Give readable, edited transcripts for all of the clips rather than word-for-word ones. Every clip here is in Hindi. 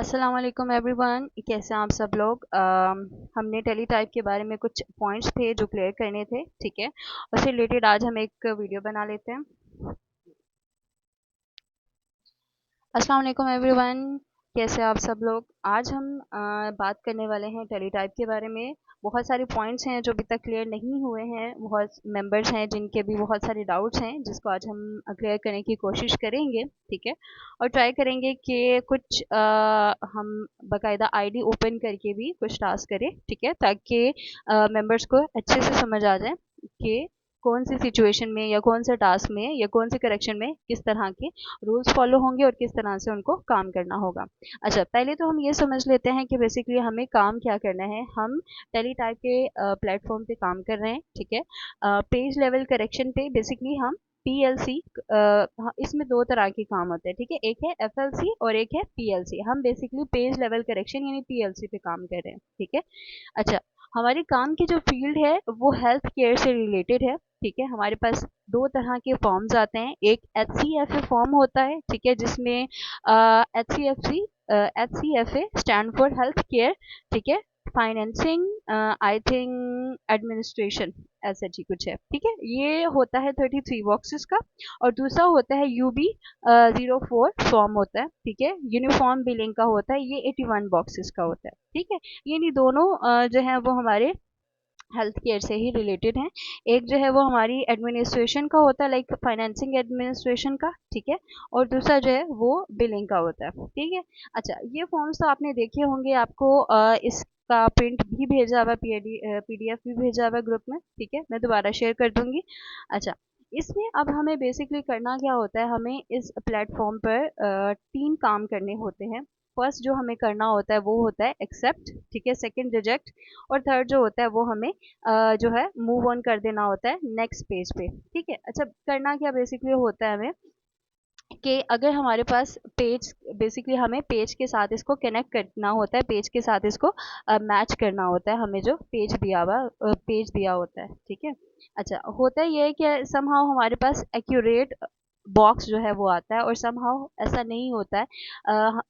अस्सलाम वालेकुम एवरीवन, कैसे हैं आप सब लोग। हमने टेलीटाइप के बारे में कुछ पॉइंट्स थे जो क्लियर करने थे, ठीक है। उससे रिलेटेड आज हम एक वीडियो बना लेते हैं। अस्सलाम वालेकुम एवरीवन, कैसे हैं आप सब लोग। आज हम बात करने वाले हैं टेलीटाइप के बारे में। बहुत सारे पॉइंट्स हैं जो अभी तक क्लियर नहीं हुए हैं, बहुत मेंबर्स हैं जिनके भी बहुत सारे डाउट्स हैं जिसको आज हम क्लियर करने की कोशिश करेंगे, ठीक है। और ट्राई करेंगे कि कुछ हम बाकायदा आईडी ओपन करके भी कुछ टास्क करें, ठीक है, ताकि मेंबर्स को अच्छे से समझ आ जाए कि कौन सी सिचुएशन में या कौन से टास्क में या कौन से करेक्शन में किस तरह के रूल्स फॉलो होंगे और किस तरह से उनको काम करना होगा। अच्छा, पहले तो हम ये समझ लेते हैं कि बेसिकली हमें काम क्या करना है। हम टेलीटाइप के प्लेटफॉर्म पे काम कर रहे हैं, ठीक है। पेज लेवल करेक्शन पे बेसिकली हम पीएलसी, इसमें दो तरह के काम होते हैं, ठीक है। एक है एफएलसी और एक है पीएलसी। हम बेसिकली पेज लेवल करेक्शन यानी पीएलसी पे काम कर रहे हैं, ठीक है। अच्छा, हमारे काम की जो फील्ड है वो हेल्थ केयर से रिलेटेड है, ठीक है। हमारे पास दो तरह के फॉर्म्स आते हैं। एक HCFA फॉर्म होता है, ठीक है, जिसमें HCFA stand for health care, ठीक है, फाइनेंसिंग, आई थिंक एडमिनिस्ट्रेशन, ऐसा जी कुछ है, ठीक है। ये होता है 33 बॉक्सेस का। और दूसरा होता है UB 04 फॉर्म होता है, ठीक है, यूनिफॉर्म बिलिंग का होता है। ये 81 बॉक्सेस का होता है, ठीक है। ये नहीं दोनों जो है वो हमारे हेल्थ केयर से ही रिलेटेड हैं। एक जो है वो हमारी एडमिनिस्ट्रेशन का होता है, लाइक फाइनेंसिंग एडमिनिस्ट्रेशन का, ठीक है। और दूसरा जो है वो बिलिंग का होता है, ठीक है। अच्छा, ये फॉर्म्स तो आपने देखे होंगे। आपको इसका प्रिंट भी भेजा हुआ, PDF भी भेजा हुआ ग्रुप में, ठीक है। मैं दोबारा शेयर कर दूंगी। अच्छा, इसमें अब हमें बेसिकली करना क्या होता है। हमें इस प्लेटफॉर्म पर तीन काम करने होते हैं। फर्स्ट जो हमें करना होता है वो होता है एक्सेप्ट, ठीक है। Second reject. और थर्ड जो होता है वो हमें जो है मूव ऑन कर देना होता है नेक्स्ट पेज पे, ठीक है। अच्छा, करना क्या बेसिकली होता है हमें कि अगर हमारे पास पेज, बेसिकली हमें पेज के साथ इसको कनेक्ट करना होता है, पेज के साथ इसको मैच करना होता है। हमें जो पेज दिया होता है, ठीक है। अच्छा, होता ये है कि समहाउ हमारे पास एक्यूरेट बॉक्स जो है वो आता है और समहाउ ऐसा नहीं होता है।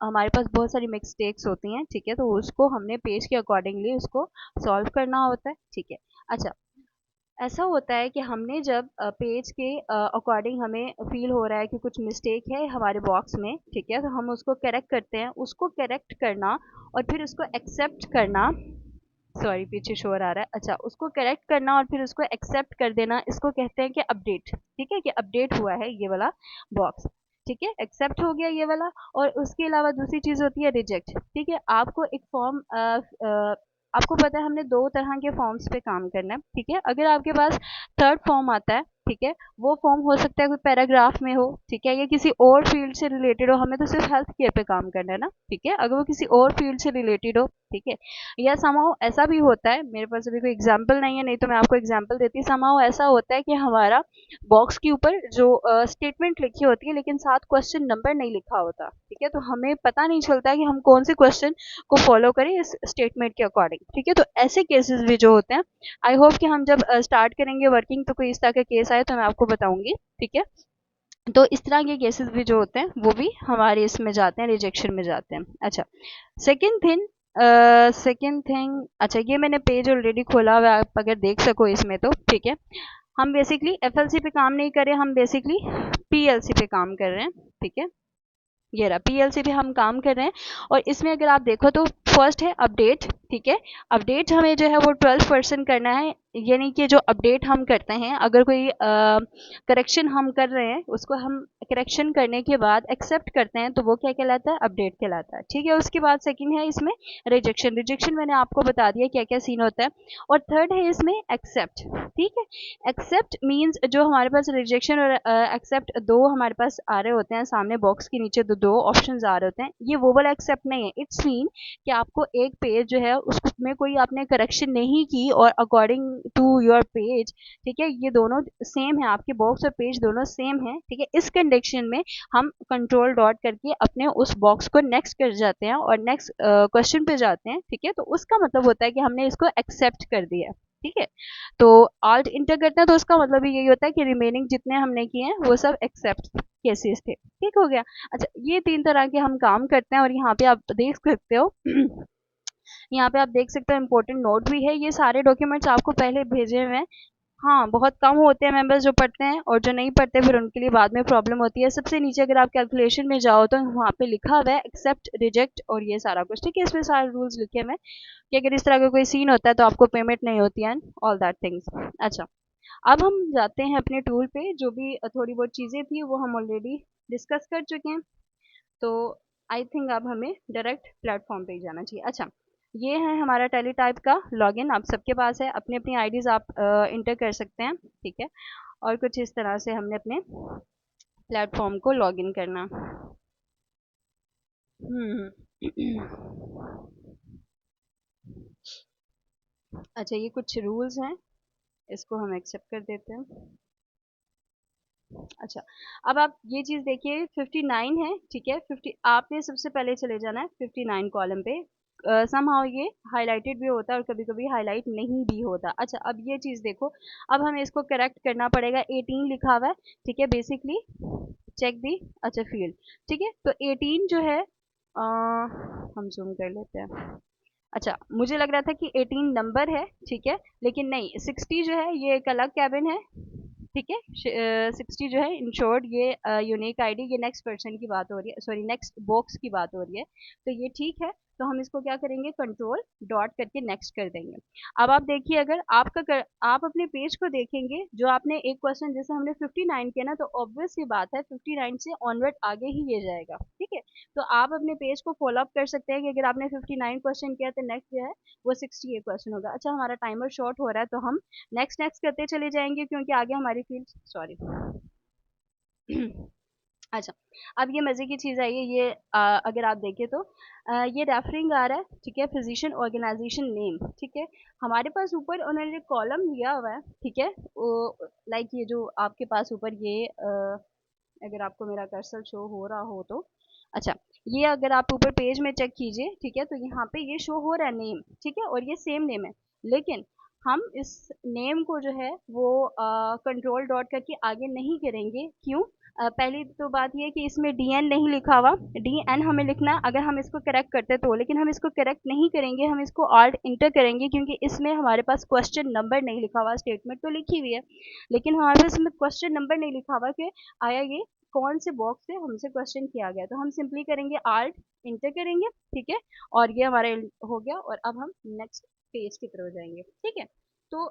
हमारे पास बहुत सारी मिस्टेक्स होती हैं, ठीक है। तो उसको हमने पेज के अकॉर्डिंगली उसको सॉल्व करना होता है, ठीक है। अच्छा, ऐसा होता है कि हमने जब पेज के अकॉर्डिंग हमें फील हो रहा है कि कुछ मिस्टेक है हमारे बॉक्स में, ठीक है, तो हम उसको करेक्ट करते हैं। उसको करेक्ट करना और फिर उसको एक्सेप्ट करना, सॉरी पीछे शोर आ रहा है। अच्छा, उसको करेक्ट करना और फिर उसको एक्सेप्ट कर देना, इसको कहते हैं कि अपडेट, ठीक है, कि अपडेट हुआ है ये वाला बॉक्स, ठीक है, एक्सेप्ट हो गया ये वाला। और उसके अलावा दूसरी चीज होती है रिजेक्ट, ठीक है। आपको एक फॉर्म, आपको पता है हमने दो तरह के फॉर्म्स पे काम करना है, ठीक है। अगर आपके पास थर्ड फॉर्म आता है, ठीक है, वो फॉर्म हो सकता है कोई पैराग्राफ में हो, ठीक है, या किसी और फील्ड से रिलेटेड हो। हमें तो सिर्फ हेल्थ केयर पे काम करना है ना, ठीक है। अगर वो किसी और फील्ड से रिलेटेड हो, ठीक है, या समाओ ऐसा भी होता है, मेरे पास अभी कोई एग्जांपल नहीं है, नहीं तो मैं आपको एग्जांपल देती। समाओ ऐसा होता है कि हमारा बॉक्स के ऊपर जो स्टेटमेंट लिखी होती है लेकिन साथ क्वेश्चन नंबर नहीं लिखा होता, ठीक है, तो हमें पता नहीं चलता कि हम कौन से क्वेश्चन को फॉलो करें इस स्टेटमेंट के अकॉर्डिंग, ठीक है। तो ऐसे केसेस भी जो होते हैं, आई होप कि हम जब स्टार्ट करेंगे वर्किंग तो कोई इस तरह का केस आए तो मैं आपको बताऊंगी, ठीक है। तो इस तरह के केसेस भी जो होते हैं वो भी हमारे इसमें जाते हैं, रिजेक्शन में जाते हैं। अच्छा, सेकंड थिंग, अच्छा, ये मैंने पेज ऑलरेडी खोला हुआ है, आप अगर देख सको इसमें तो, ठीक है। हम बेसिकली एफएलसी पे काम नहीं कर रहे, हम बेसिकली पीएलसी पे काम कर रहे हैं, ठीक है। ये रहा पीएलसी पे हम काम कर रहे हैं। और इसमें अगर आप देखो तो फर्स्ट है अपडेट, ठीक है। अपडेट हमें जो है वो 12% करना है, यानी कि जो अपडेट हम करते हैं, अगर कोई करेक्शन हम कर रहे हैं उसको हम करेक्शन करने के बाद एक्सेप्ट करते हैं तो वो क्या कहलाता है, अपडेट कहलाता है, ठीक है। उसके बाद सेकंड है इसमें रिजेक्शन। रिजेक्शन मैंने आपको बता दिया क्या क्या सीन होता है। और थर्ड है इसमें एक्सेप्ट, ठीक है। एक्सेप्ट मीन्स जो हमारे पास रिजेक्शन और एक्सेप्ट दो हमारे पास आ रहे होते हैं सामने बॉक्स के नीचे, दो ऑप्शंस आ रहे होते हैं। ये वो वाला एक्सेप्ट नहीं है। इट्स मीन कि आपको एक पेज जो है उसमें कोई आपने करेक्शन नहीं की और अकॉर्डिंग टू योर पेज, ठीक है, ये दोनों सेम है, आपके बॉक्स और पेज दोनों सेम है, ठीक है। इस कंडीशन में हम कंट्रोल डॉट करके अपने उस बॉक्स को नेक्स्ट कर जाते हैं और नेक्स्ट क्वेश्चन पे जाते हैं, ठीक है। तो उसका मतलब होता है कि हमने इसको एक्सेप्ट कर दिया, ठीक है। तो आल्ट इंटर करते हैं तो उसका मतलब भी यही होता है कि रिमेनिंग जितने हमने किए हैं वो सब एक्सेप्ट केसेस थे। ठीक हो गया। अच्छा, ये 3 तरह के हम काम करते हैं और यहाँ पे आप देख सकते हो यहाँ पे आप देख सकते हो इम्पोर्टेंट नोट भी है। ये सारे डॉक्यूमेंट्स आपको पहले भेजे हुए हैं। हाँ, बहुत कम होते हैं मेंबर्स जो पढ़ते हैं, और जो नहीं पढ़ते फिर उनके लिए बाद में प्रॉब्लम होती है। सबसे नीचे अगर आप कैलकुलेशन में जाओ तो वहाँ पे लिखा हुआ है एक्सेप्ट, रिजेक्ट और ये सारा कुछ। ठीक है, इसमें सारे रूल्स लिखे हुए हैं कि अगर इस तरह का कोई सीन होता है तो आपको पेमेंट नहीं होती है, ऑल दैट थिंग्स। अच्छा, अब हम जाते हैं अपने टूल पे। जो भी थोड़ी बहुत चीज़ें थी वो हम ऑलरेडी डिस्कस कर चुके हैं, तो आई थिंक अब हमें डायरेक्ट प्लेटफॉर्म पे ही जाना चाहिए। अच्छा, ये है हमारा टेली टाइप का लॉगिन, आप सबके पास है। अपनी अपनी आईडीज आप इंटर कर सकते हैं। ठीक है, और कुछ इस तरह से हमने अपने प्लेटफॉर्म को लॉगिन करना। अच्छा, ये कुछ रूल्स हैं, इसको हम एक्सेप्ट कर देते हैं। अच्छा, अब आप ये चीज़ देखिए 59 है। ठीक है, 50 आपने सबसे पहले चले जाना है 59 कॉलम पे। समहाउ ये हाईलाइटेड भी होता है और कभी कभी हाईलाइट नहीं भी होता। अच्छा, अब ये चीज़ देखो, अब हमें इसको करेक्ट करना पड़ेगा। 18 लिखा हुआ है। ठीक है, बेसिकली चेक दी, अच्छा फील्ड। ठीक है, तो 18 जो है हम जूम कर लेते हैं। अच्छा, मुझे लग रहा था कि 18 नंबर है। ठीक है, लेकिन नहीं, 60 जो है ये एक अलग कैबिन है। ठीक है, 60 जो है इंश्योर्ड, ये यूनिक आईडी, ये नेक्स्ट पर्सन की बात हो रही है, सॉरी नेक्स्ट बॉक्स की बात हो रही है। तो ये ठीक है, तो हम इसको क्या करेंगे, कंट्रोल डॉट करके नेक्स्ट कर देंगे। अब आप देखिए, अगर आप अपने पेज को देखेंगे, जो आपने एक क्वेश्चन जैसे हमने 59 किया ना, तो ऑब्वियस सी बात है 59 से ऑनवर्ड आगे ही ये जाएगा। ठीक है, तो आप अपने पेज को फॉलो अप कर सकते हैं कि अगर आपने 59 क्वेश्चन किया तो नेक्स्ट जो है वो 68 क्वेश्चन होगा। अच्छा, हमारा टाइमर शॉर्ट हो रहा है, तो हम नेक्स्ट नेक्स्ट करते चले जाएंगे क्योंकि आगे हमारी फील्ड, सॉरी अच्छा, अब ये मज़े की चीज़ आई है। ये अगर आप देखें तो ये रेफरिंग आ रहा है। ठीक है, फिजिशियन ऑर्गेनाइजेशन नेम। ठीक है, हमारे पास ऊपर उन्होंने कॉलम दिया हुआ है। ठीक है, लाइक ये जो आपके पास ऊपर ये अगर आपको मेरा कर्सर शो हो रहा हो तो, अच्छा, ये अगर आप ऊपर पेज में चेक कीजिए। ठीक है, तो यहाँ पे ये शो हो रहा है नेम। ठीक है, और ये सेम नेम है, लेकिन हम इस नेम को जो है वो कंट्रोल डॉट करके आगे नहीं करेंगे। क्यों? पहली तो बात ये है कि इसमें डीएन नहीं लिखा हुआ, डीएन हमें लिखना है अगर हम इसको करेक्ट करते तो, लेकिन हम इसको करेक्ट नहीं करेंगे, हम इसको ऑल्ट इंटर करेंगे क्योंकि इसमें हमारे पास क्वेश्चन नंबर नहीं लिखा हुआ। स्टेटमेंट तो लिखी हुई है, लेकिन हमारे पास इसमें क्वेश्चन नंबर नहीं लिखा हुआ कि आया ये कौन से बॉक्स से हमसे क्वेश्चन किया गया। तो हम सिंपली करेंगे आल्ट इंटर करेंगे। ठीक है, और ये हमारा हो गया, और अब हम नेक्स्ट पेज की तरफ जाएंगे। ठीक है, तो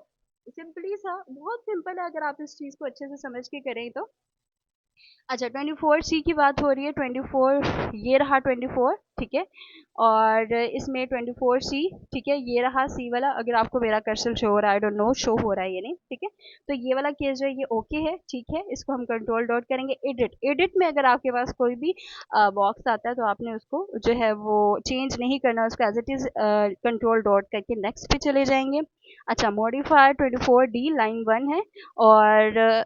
सिंपली सा, बहुत सिंपल है अगर आप इस चीज़ को अच्छे से समझ के करें तो। अच्छा, 24C की बात हो रही है। 24, ये रहा 24। ठीक है, और इसमें 24C। ठीक है, ये रहा सी वाला। अगर आपको मेरा कर्सर शो हो रहा है, आई डोंट नो शो हो रहा है ये नहीं। ठीक है, तो ये वाला केस जो है ये ओके है। ठीक है, इसको हम कंट्रोल डॉट करेंगे। एडिट, एडिट में अगर आपके पास कोई भी बॉक्स आता है तो आपने उसको जो है वो चेंज नहीं करना, उसको as it is control dot करके नेक्स्ट पे चले जाएंगे। अच्छा, मॉडिफायर 24D लाइन 1 है, और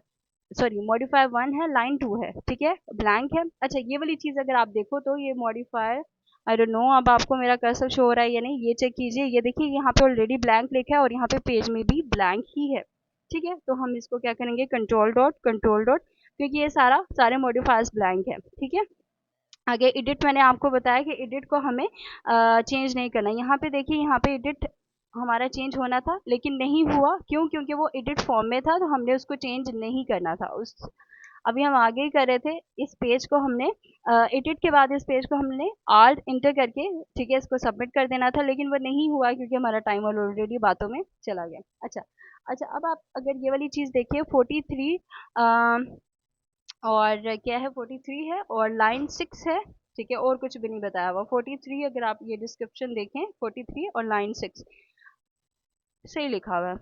सॉरी मॉडिफायर 1 है, लाइन 2 है। ठीक है, ब्लैंक है। अच्छा, ये वाली चीज़ अगर आप देखो तो ये मॉडिफायर, आई डोंट नो अब आपको मेरा कर्सर शो हो रहा है या नहीं, ये चेक कीजिए। ये देखिए यहाँ पे ऑलरेडी ब्लैंक लिखा है और यहाँ पे पेज में भी ब्लैंक ही है। ठीक है, तो हम इसको क्या करेंगे, कंट्रोल डॉट, क्योंकि ये सारे मॉडिफायर्स ब्लैंक है। ठीक है, आगे एडिट, मैंने आपको बताया कि एडिट को हमें चेंज नहीं करना। यहाँ पे देखिए, यहाँ पे एडिट हमारा चेंज होना था लेकिन नहीं हुआ। क्यों? क्योंकि वो एडिट फॉर्म में था, तो हमने उसको चेंज नहीं करना था। उस अभी हम आगे ही कर रहे थे। इस पेज को हमने एडिट के बाद इस पेज को हमने आल्ट इंटर करके, ठीक है, इसको सबमिट कर देना था, लेकिन वो नहीं हुआ क्योंकि हमारा टाइमर ऑलरेडी बातों में चला गया। अच्छा, अच्छा, अब आप अगर ये वाली चीज़ देखिए 43 और क्या है, 43 है और लाइन 6 है। ठीक है, और कुछ भी नहीं बताया हुआ। 43, अगर आप ये डिस्क्रिप्शन देखें, 43 और लाइन 6 सही लिखा हुआ है।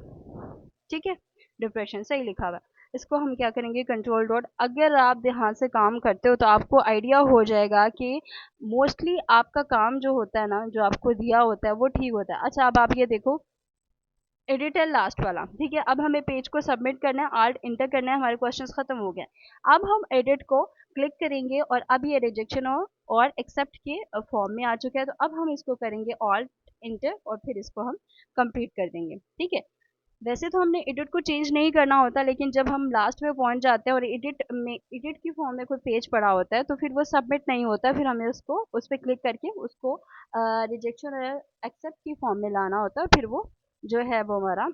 ठीक है, डिप्रेशन सही लिखा हुआ है। इसको हम क्या करेंगे, कंट्रोल डॉट। अगर आप ध्यान से काम करते हो तो आपको आइडिया हो जाएगा कि मोस्टली आपका काम जो होता है ना, जो आपको दिया होता है वो ठीक होता है। अच्छा, अब आप ये देखो, एडिटर लास्ट वाला। ठीक है, अब हमें पेज को सबमिट करना है, आल्ट इंटर करना है, हमारे क्वेश्चंस खत्म हो गए। अब हम एडिट को क्लिक करेंगे और अब ये रिजेक्शन और एक्सेप्ट के फॉर्म में आ चुका है, तो अब हम इसको करेंगे ऑल्ट इंटर और फिर इसको हम कंप्लीट कर देंगे। ठीक है, वैसे तो हमने एडिट को चेंज नहीं करना होता, लेकिन जब हम लास्ट में पहुंच जाते हैं और एडिट की फॉर्म में कोई पेज पड़ा होता है तो फिर वो सबमिट नहीं होता, फिर हमें उसको उस पर क्लिक करके उसको रिजेक्शन और एक्सेप्ट की फॉर्म में लाना होता है, फिर वो जो है वो हमारा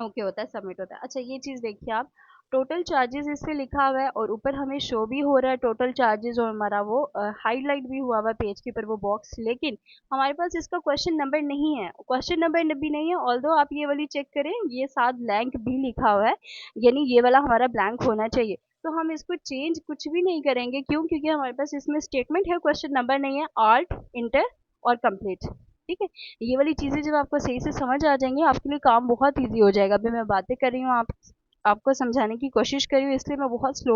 ओके होता है, सबमिट होता है। अच्छा ये चीज़ देखिए आप, टोटल चार्जेस इस पे लिखा हुआ है और ऊपर हमें शो भी हो रहा है टोटल चार्जेस, और हमारा वो हाईलाइट भी हुआ हुआ है पेज के ऊपर वो बॉक्स, लेकिन हमारे पास इसका क्वेश्चन नंबर नहीं है, क्वेश्चन नंबर भी नहीं है। ऑल्दो आप ये वाली चेक करें, ये साथ ब्लैंक भी लिखा हुआ है, यानी ये वाला हमारा ब्लैंक होना चाहिए। तो हम इसको चेंज कुछ भी नहीं करेंगे, क्यों? क्योंकि हमारे पास इसमें स्टेटमेंट है, क्वेश्चन नंबर नहीं है। ऑल्ट इंटर और कंप्लीट, ठीक है। ये वाली चीज़ें जब आपको सही से समझ आ जाएंगी, आपके लिए काम बहुत ईजी हो जाएगा। अभी मैं बातें कर रही हूँ, आपको समझाने की कोशिश कर रही हूँ, इसलिए मैं बहुत स्लो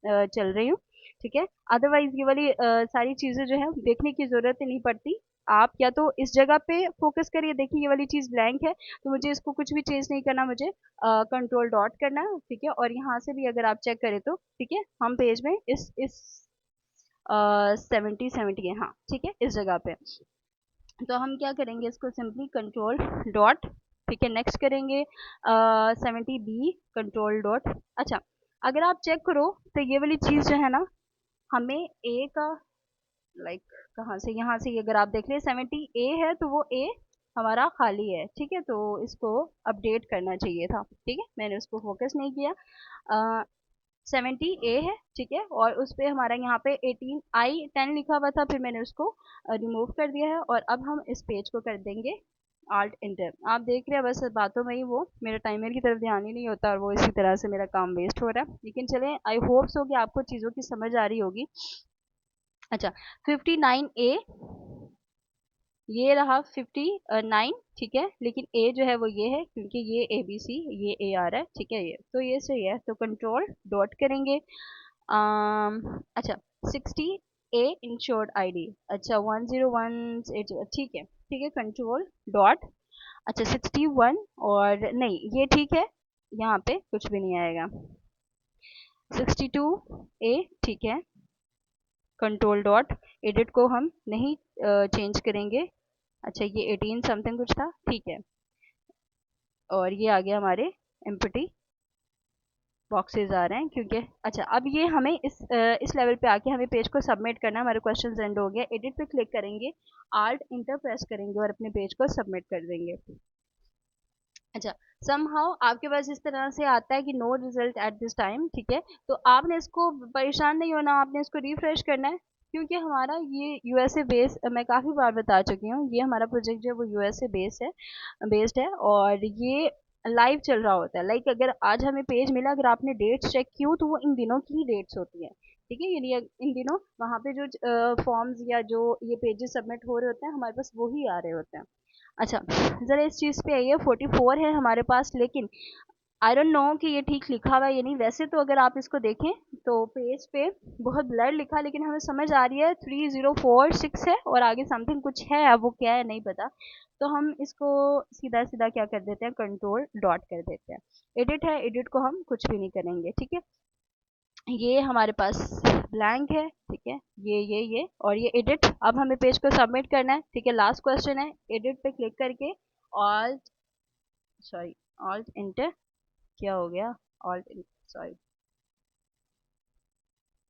चल रही हूँ, ठीक है। अदरवाइज ये वाली सारी चीज़ें जो है देखने की ज़रूरत ही नहीं पड़ती। आप या तो इस जगह पे फोकस करिए, देखिए ये वाली चीज़ ब्लैंक है तो मुझे इसको कुछ भी चेंज नहीं करना, मुझे कंट्रोल डॉट करना है, ठीक है। और यहाँ से भी अगर आप चेक करें तो ठीक है, हम पेज में इस 70 है, हाँ ठीक है, इस जगह पे। तो हम क्या करेंगे, इसको सिंपली कंट्रोल डॉट, ठीक है, नेक्स्ट करेंगे 70 बी कंट्रोल डॉट। अच्छा अगर आप चेक करो तो ये वाली चीज़ जो है ना, हमें ए का लाइक कहाँ से, यहाँ से अगर आप देख ले 70 ए है तो वो ए हमारा खाली है, ठीक है, तो इसको अपडेट करना चाहिए था, ठीक है, मैंने उसको फोकस नहीं किया। 70 ए है, ठीक है, और उस पर हमारा यहाँ पे 18 I 10 लिखा हुआ था, फिर मैंने उसको रिमूव कर दिया है। और अब हम इस पेज को कर देंगे आल्ट इंटर। आप देख रहे हैं बस बातों में ही वो मेरा टाइमर की तरफ ध्यान ही नहीं होता और वो इसी तरह से मेरा काम वेस्ट हो रहा है, लेकिन चले आई होप सो कि आपको चीज़ों की समझ आ रही होगी। अच्छा 59 ए, ये रहा 59, ठीक है, लेकिन ए जो है वो ये है क्योंकि ये ABC, ये ए आ रहा है, ठीक है, ये तो ये सही है, तो कंट्रोल डॉट करेंगे। अच्छा 60 ए इंश्योर्ड ID, अच्छा 10180, ठीक है, कंट्रोल डॉट। अच्छा 61 और नहीं ये ठीक है, यहाँ पे कुछ भी नहीं आएगा। 62 ए, ठीक है, कंट्रोल डॉट, एडिट को हम नहीं चेंज करेंगे। अच्छा ये 18 समथिंग कुछ था, ठीक है, और ये आ गया हमारे एम्प्टी बॉक्सेस आ रहे हैं क्योंकि अच्छा अब ये हमें इस लेवल पे आके हमें पेज को सबमिट करना है, हमारे क्वेश्चन एंड हो गया। एडिट पे क्लिक करेंगे, आल्ट इंटर प्रेस करेंगे और अपने पेज को सबमिट कर देंगे। अच्छा समहाउ आपके पास इस तरह से आता है कि no result at this time, ठीक है, तो आपने इसको परेशान नहीं होना, आपने इसको रिफ्रेश करना है, क्योंकि हमारा ये यूएसए बेस, मैं काफ़ी बार बता चुकी हूँ, ये हमारा प्रोजेक्ट जो है वो यूएसए बेस्ड है और ये लाइव चल रहा होता है। लाइक अगर आज हमें पेज मिला, अगर आपने डेट्स चेक की हो तो वो इन दिनों की ही डेट्स होती है, ठीक है, यानी इन दिनों वहाँ पे जो फॉर्म्स या जो ये पेजेस सबमिट हो रहे होते हैं हमारे पास वही आ रहे होते हैं। अच्छा ज़रा इस चीज़ पे आइए, 44 है हमारे पास, लेकिन आई डोंट नो कि ये ठीक लिखा हुआ है या नहीं। वैसे तो अगर आप इसको देखें तो पेज पे बहुत ब्लर लिखा है, लेकिन हमें समझ आ रही है 3046 है और आगे समथिंग कुछ है, अब वो क्या है नहीं पता। तो हम इसको सीधा सीधा क्या कर देते हैं, कंट्रोल डॉट कर देते हैं। एडिट है, एडिट को हम कुछ भी नहीं करेंगे, ठीक है। ये हमारे पास ब्लैंक है, ठीक है, ये और ये एडिट। अब हमें पेज को सबमिट करना है, ठीक है, लास्ट क्वेश्चन है, एडिट पे क्लिक करके ऑल्ट सॉरी ऑल्ट इंटर, क्या हो गया, ऑल्ट सॉरी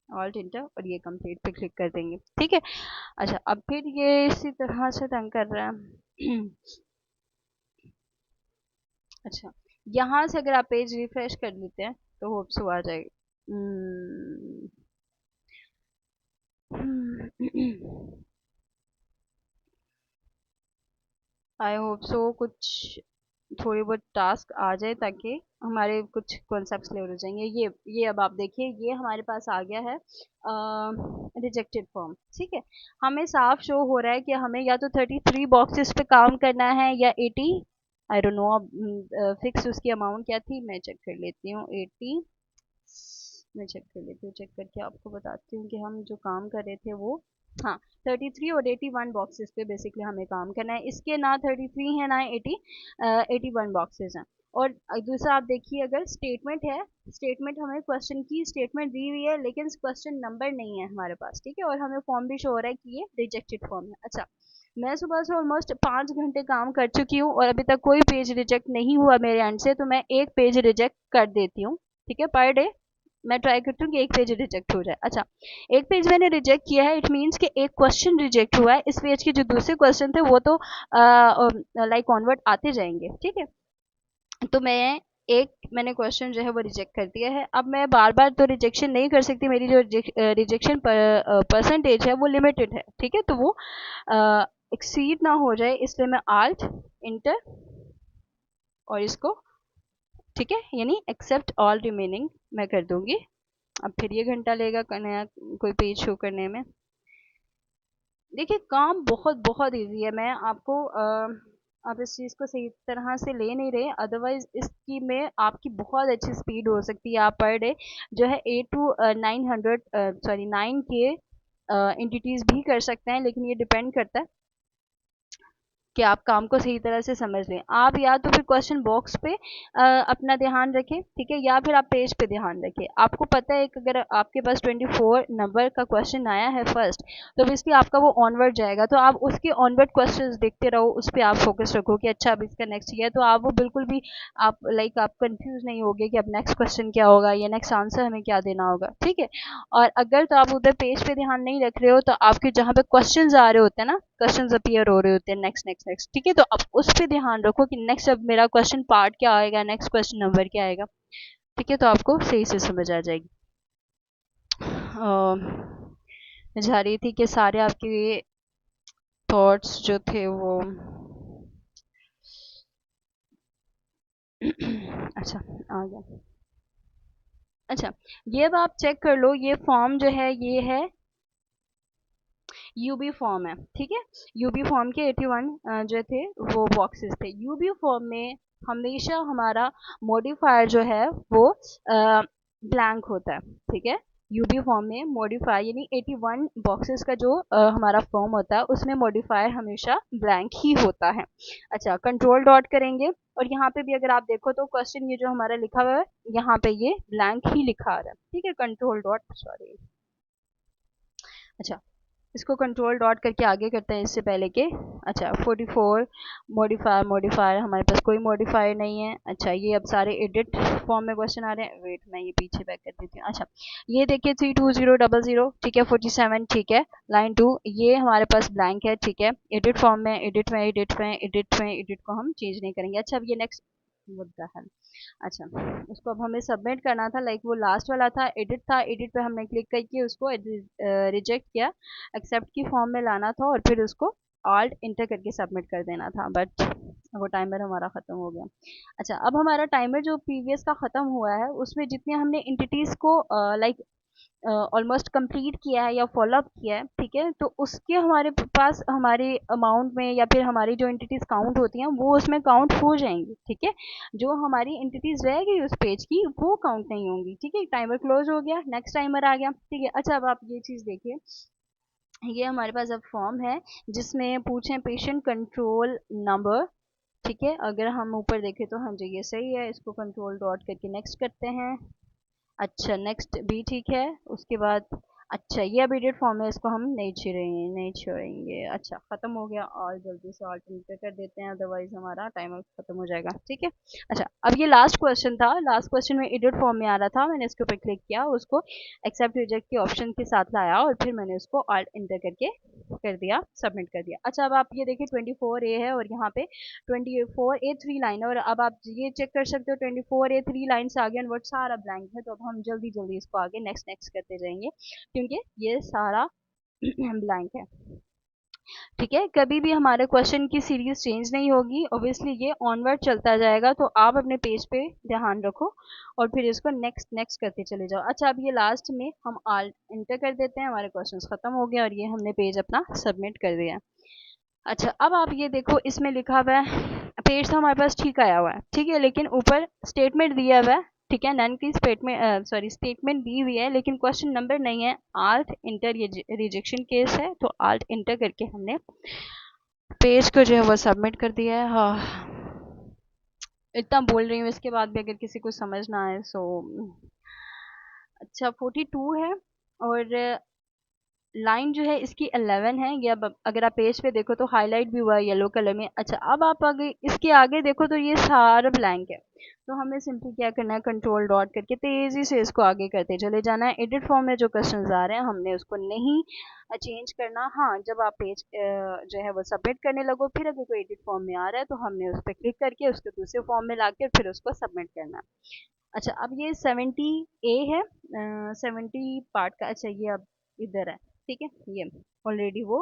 ऑल्ट इंटर और ये कंप्लीट पे क्लिक कर देंगे, ठीक है। अच्छा अब फिर ये इसी तरह से तंग कर रहा है। अच्छा यहाँ से अगर आप पेज रिफ्रेश कर लेते हैं तो होप सो आ जाएगी। आई होप सो कुछ थोड़ी बहुत टास्क आ जाए ताकि हमारे कुछ कॉन्सेप्ट क्लियर हो जाएंगे। ये अब आप देखिए, ये हमारे पास आ गया है रिजेक्टेड फॉर्म, ठीक है। हमें साफ शो हो रहा है कि हमें या तो 33 बॉक्सेस पे काम करना है या 80, आई डोंट नो अब फिक्स उसकी अमाउंट क्या थी, मैं चेक कर लेती हूँ। 80 मैं चेक कर लेती हूँ, चेक करके आपको बताती हूँ कि हम जो काम कर रहे थे वो, हाँ 33 और 81 बॉक्सेस पे बेसिकली हमें काम करना है। इसके ना 33 है ना 81 बॉक्सेस हैं। और दूसरा आप देखिए, अगर स्टेटमेंट है, स्टेटमेंट हमें क्वेश्चन की स्टेटमेंट दी हुई है लेकिन क्वेश्चन नंबर नहीं है हमारे पास, ठीक है, और हमें फॉर्म भी शो हो रहा है कि ये रिजेक्टेड फॉर्म है। अच्छा मैं सुबह से ऑलमोस्ट 5 घंटे काम कर चुकी हूँ और अभी तक कोई पेज रिजेक्ट नहीं हुआ मेरे एंड से, तो मैं एक पेज रिजेक्ट कर देती हूँ, ठीक है, पर डे मैं ट्राई करती हूँ कि एक पेज रिजेक्ट हो जाए। अच्छा, एक पेज मैंने रिजेक्ट किया है, इट मीन्स कि एक क्वेश्चन रिजेक्ट हुआ है। इस पेज के जो दूसरे क्वेश्चन थे वो तो लाइक ऑनवर्ड आते जाएंगे, ठीक है। तो मैंने क्वेश्चन जो है वो रिजेक्ट कर दिया है। अब मैं बार बार तो रिजेक्शन नहीं कर सकती, मेरी जो रिजेक्शन परसेंटेज है वो लिमिटेड है, ठीक है, तो वो एक्सीड ना हो जाए, इसलिए मैं आल्ट इंटर और इसको, ठीक है, यानी एक्सेप्ट ऑल रिमेनिंग मैं कर दूंगी। अब फिर ये घंटा लेगा नया कोई पेज शो करने में। देखिए, काम बहुत बहुत इजी है। मैं आपको आप इस चीज़ को सही तरह से ले नहीं रहे, अदरवाइज इसकी में आपकी बहुत अच्छी स्पीड हो सकती है। आप पर डे जो है 8 to 900 सॉरी 9K एंटिटीज भी कर सकते हैं, लेकिन ये डिपेंड करता है कि आप काम को सही तरह से समझ लें। आप या तो फिर क्वेश्चन बॉक्स पे अपना ध्यान रखें, ठीक है, या फिर आप पेज पे ध्यान रखें। आपको पता है कि अगर आपके पास 24 नंबर का क्वेश्चन आया है फर्स्ट, तो ऑब्वियसली आपका वो ऑनवर्ड जाएगा, तो आप उसके ऑनवर्ड क्वेश्चंस देखते रहो, उस पर आप फोकस रखो कि अच्छा अब इसका नेक्स्ट ये है, तो आप वो बिल्कुल भी आप लाइक आप कंफ्यूज नहीं होगे कि अब नेक्स्ट क्वेश्चन क्या होगा या नेक्स्ट आंसर हमें क्या देना होगा, ठीक है। और अगर तो आप उधर पेज पे ध्यान नहीं रख रहे हो, तो आपके जहाँ पे क्वेश्चंस आ रहे होते हैं ना, क्वेश्चंस अपीयर हो रहे होते हैं नेक्स्ट नेक्स्ट नेक्स्ट, ठीक है, तो आप उस पे ध्यान रखो कि नेक्स्ट अब मेरा क्वेश्चन पार्ट क्या आएगा, नेक्स्ट क्वेश्चन नंबर क्या आएगा, ठीक है, तो आपको सही से समझ आ जाएगी। मैं चाह रही थी कि सारे आपके थॉट्स जो थे वो अच्छा आ गया। अच्छा, ये अब आप चेक कर लो, ये फॉर्म जो है ये है यूबी फॉर्म है, ठीक है। यूबी फॉर्म के 81 जो थे वो बॉक्सेस थे। यूबी फॉर्म में हमेशा हमारा मॉडिफायर जो है वो ब्लैंक होता है, ठीक है। यूबी फॉर्म में मॉडिफायर यानी 81 बॉक्सेस का जो हमारा फॉर्म होता है उसमें मॉडिफायर हमेशा ब्लैंक ही होता है। अच्छा, कंट्रोल डॉट करेंगे और यहाँ पे भी अगर आप देखो तो क्वेश्चन ये जो हमारा लिखा हुआ है यहाँ पे ये ब्लैंक ही लिखा आ रहा है, ठीक है, कंट्रोल डॉट सॉरी। अच्छा, इसको कंट्रोल डॉट करके आगे करते हैं इससे पहले के। अच्छा, 44 मॉडिफायर हमारे पास कोई मॉडिफायर नहीं है। अच्छा, ये अब सारे एडिट फॉर्म में क्वेश्चन आ रहे हैं, वेट मैं ये पीछे बैक कर देती हूँ। अच्छा, ये देखिए 32000, ठीक है, 47, ठीक है, लाइन 2 ये हमारे पास ब्लैंक है, ठीक है। एडिट फॉर्म में एडिट को हम चेंज नहीं करेंगे। अच्छा, अब ये नेक्स्ट मुद्दा है। अच्छा, उसको अब हमें सबमिट करना था, लाइक वो लास्ट वाला था, एडिट था, एडिट पे हमने क्लिक करके उसको रिजेक्ट किया, एक्सेप्ट की फॉर्म में लाना था और फिर उसको ऑल्ट इंटर करके सबमिट कर देना था, बट वो टाइमर हमारा ख़त्म हो गया। अच्छा, अब हमारा टाइमर जो प्रीवियस का ख़त्म हुआ है उसमें जितने हमने इंटिटीज़ को लाइक ऑलमोस्ट कंप्लीट किया है या फॉलोअप किया है, ठीक है, तो उसके हमारे पास हमारे अमाउंट में या फिर हमारी जो एंटिटीज काउंट होती हैं वो उसमें काउंट हो जाएंगी, ठीक है। जो हमारी एंटिटीज रह गई उस पेज की वो काउंट नहीं होंगी, ठीक है। टाइमर क्लोज हो गया, नेक्स्ट टाइमर आ गया, ठीक है। अच्छा, अब आप ये चीज़ देखिए, ये हमारे पास अब फॉर्म है जिसमें पूछे पेशेंट कंट्रोल नंबर, ठीक है। अगर हम ऊपर देखें तो हाँ जी ये सही है, इसको कंट्रोल डॉट करके नेक्स्ट करते हैं। अच्छा, नेक्स्ट भी ठीक है, उसके बाद अच्छा ये अब एडिट फॉर्म है, इसको हम नहीं छोड़ेंगे। अच्छा, ख़त्म हो गया, और जल्दी से ऑल्टरनेट कर देते हैं, अदरवाइज हमारा टाइमर ख़त्म हो जाएगा, ठीक है। अच्छा, अब ये लास्ट क्वेश्चन था, लास्ट क्वेश्चन में एडिट फॉर्म में आ रहा था, मैंने इसके ऊपर क्लिक किया, उसको एक्सेप्ट रिजेक्ट के ऑप्शन के साथ लाया और फिर मैंने उसको ऑल्ट इंटर करके कर दिया, सबमिट कर दिया। अच्छा, अब आप ये देखिए 24A है और यहाँ पे 24A 3 लाइन है, और अब आप ये चेक कर सकते हो 24A 3 लाइन से आगे अनवर्ड सारा ब्लैंक है, तो अब हम जल्दी जल्दी इसको आगे नेक्स्ट नेक्स्ट करते जाएंगे क्योंकि ये सारा ब्लैंक है, ठीक है। कभी भी हमारे क्वेश्चन की सीरीज चेंज नहीं होगी, ऑब्वियसली ये ऑनवर्ड चलता जाएगा, तो आप अपने पेज पे ध्यान रखो और फिर इसको नेक्स्ट नेक्स्ट करते चले जाओ। अच्छा, अब ये लास्ट में हम आल इंटर कर देते हैं, हमारे क्वेश्चंस खत्म हो गए और ये हमने पेज अपना सबमिट कर दिया। अच्छा, अब आप ये देखो, इसमें लिखा हुआ है पेज तो हमारे पास ठीक आया हुआ है, ठीक है, लेकिन ऊपर स्टेटमेंट दिया हुआ है, ठीक है, नन की स्टेटमेंट दी हुई है, लेकिन क्वेश्चन नंबर नहीं है। आल्ट इंटर ये रिजेक्शन केस है, तो आल्ट इंटर करके हमने पेज को जो है वो सबमिट कर दिया है। हाँ, इतना बोल रही हूँ, इसके बाद भी अगर किसी को समझ ना आए सो अच्छा, 42 है और लाइन जो है इसकी 11 है, या अगर आप पेज पे देखो तो हाईलाइट भी हुआ है येलो कलर में। अच्छा, अब आप आगे इसके आगे देखो तो ये सारा ब्लैंक है। तो हमें सिंपली क्या करना है, कंट्रोल डॉट करके तेजी से इसको आगे करते चले जाना है। एडिट फॉर्म में जो क्वेश्चंस आ रहे हैं हमने उसको नहीं चेंज करना। हाँ, जब आप पेज जो है वो सबमिट करने लगो, फिर अगर कोई एडिट फॉर्म में आ रहा है तो हमने उस पर क्लिक करके उसको दूसरे फॉर्म में लाकर फिर उसको सबमिट करना है। अच्छा, अब ये 70A है, 70 पार्ट का। अच्छा, ये अब इधर है, ठीक है। ये ऑलरेडी वो